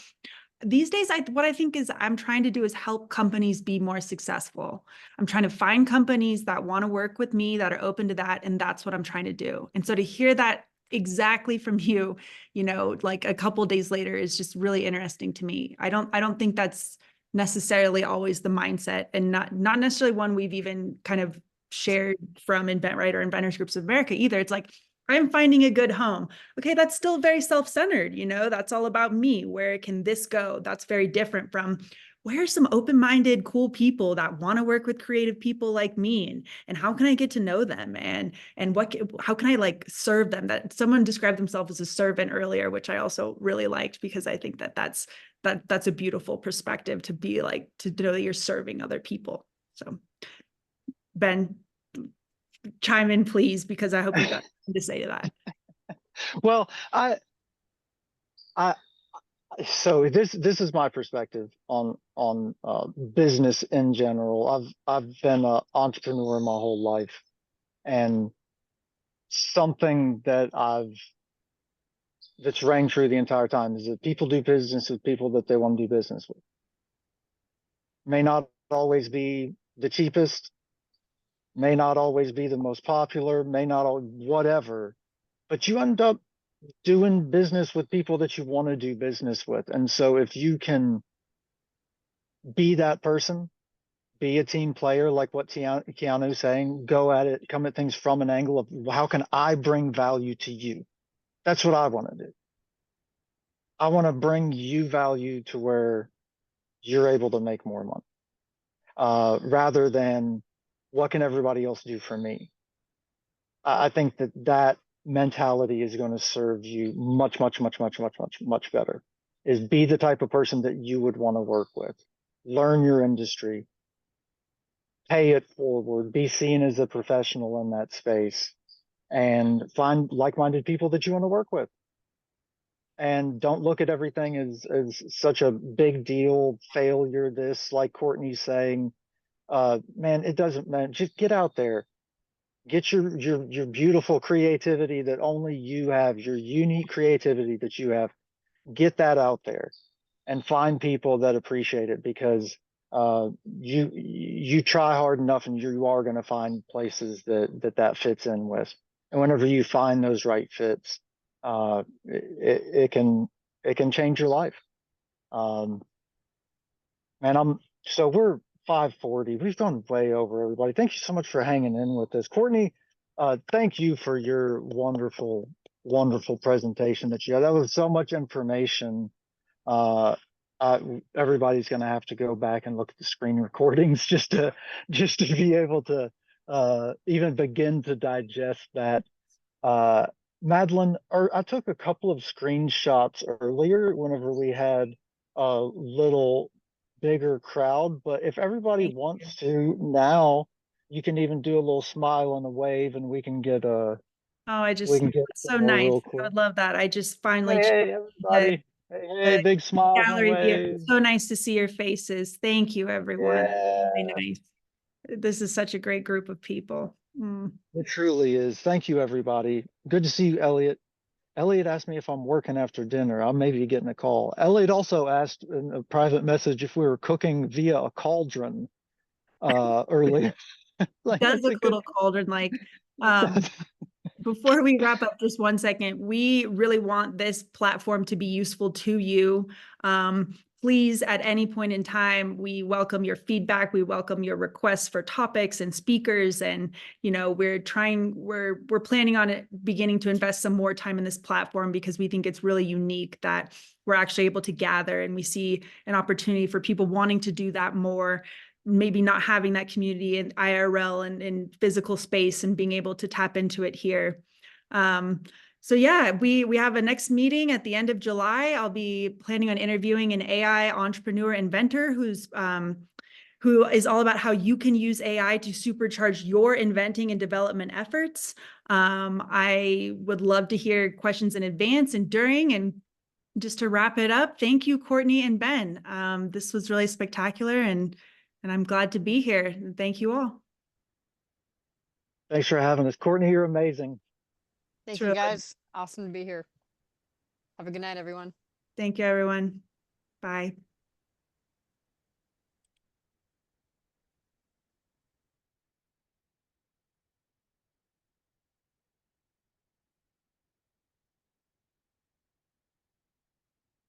"These days, what I think is I'm trying to do is help companies be more successful. I'm trying to find companies that want to work with me, that are open to that, and that's what I'm trying to do." And so to hear that exactly from you, you know, like a couple days later, is just really interesting to me. I don't think that's necessarily always the mindset, and not necessarily one we've even kind of shared from InventRight or Inventors Groups of America either. It's like, I'm finding a good home. Okay, that's still very self-centered, you know, that's all about me. Where can this go? That's very different from, where are some open-minded, cool people that want to work with creative people like me, and how can I get to know them, and how can I like serve them? That someone described themselves as a servant earlier, which I also really liked, because I think that's a beautiful perspective, to be like, to know that you're serving other people. So Ben, chime in please, because I hope you got something to say to that. Well, I so this is my perspective on business in general. I've been an entrepreneur my whole life, and something that's rang true the entire time is that people do business with people that they want to do business with. May not always be the cheapest, may not always be the most popular, may not whatever, but you end up doing business with people that you want to do business with. And so if you can be that person, be a team player, like what Keanu's saying, go at it, come at things from an angle of, how can I bring value to you? That's what I want to do. I want to bring you value to where you're able to make more money, rather than what can everybody else do for me. I think that mentality is going to serve you much, much, much, much, much, much, much better. Is be the type of person that you would want to work with. Learn your industry, pay it forward, be seen as a professional in that space, and find like-minded people that you want to work with. And don't look at everything as such a big deal, failure, this, like Courtney's saying. Man, it doesn't matter. Just get out there. Get your beautiful creativity that only you have, your unique creativity that you have. Get that out there and find people that appreciate it, because you try hard enough, and you are going to find places that fits in with. And whenever you find those right fits, it can change your life. And we're 5:40. We've gone way over, everybody. Thank you so much for hanging in with us. Courtney, thank you for your wonderful, wonderful presentation that you had. That was so much information. Everybody's going to have to go back and look at the screen recordings just to be able to even begin to digest that. Madeline, I took a couple of screenshots earlier whenever we had a little bigger crowd, but if everybody wants to now, you can even do a little smile and a wave, and we can get So more nice. real I quick. would love that. I just finally Hey, the, everybody. Hey, the big smiles and gallery view. waves. So nice to see your faces. Thank you, everyone. Yeah. Really nice. This is such a great group of people. Mm. It truly is. Thank you, everybody. Good to see you, Elliot. Elliot asked me if I'm working after dinner. I may be getting a call. Elliot also asked in a private message if we were cooking via a cauldron earlier. Like Does that's a look a good. little colder, like, um, before we wrap up, just one second, we really want this platform to be useful to you. Please, at any point in time, we welcome your feedback. We welcome your requests for topics and speakers. And, we're planning on it beginning to invest some more time in this platform because we think it's really unique that we're actually able to gather, and we see an opportunity for people wanting to do that more, maybe not having that community in IRL and in physical space, and being able to tap into it here. So yeah, we have a next meeting at the end of July. I'll be planning on interviewing an AI entrepreneur inventor who is all about how you can use AI to supercharge your inventing and development efforts. I would love to hear questions in advance and during. And just to wrap it up, thank you, Courtney and Ben. This was really spectacular, and I'm glad to be here. Thank you all. Thanks for having us, Courtney. You're amazing. Thank It's you really- guys. Awesome to be here. Have a good night, everyone. Thank you, everyone. Bye.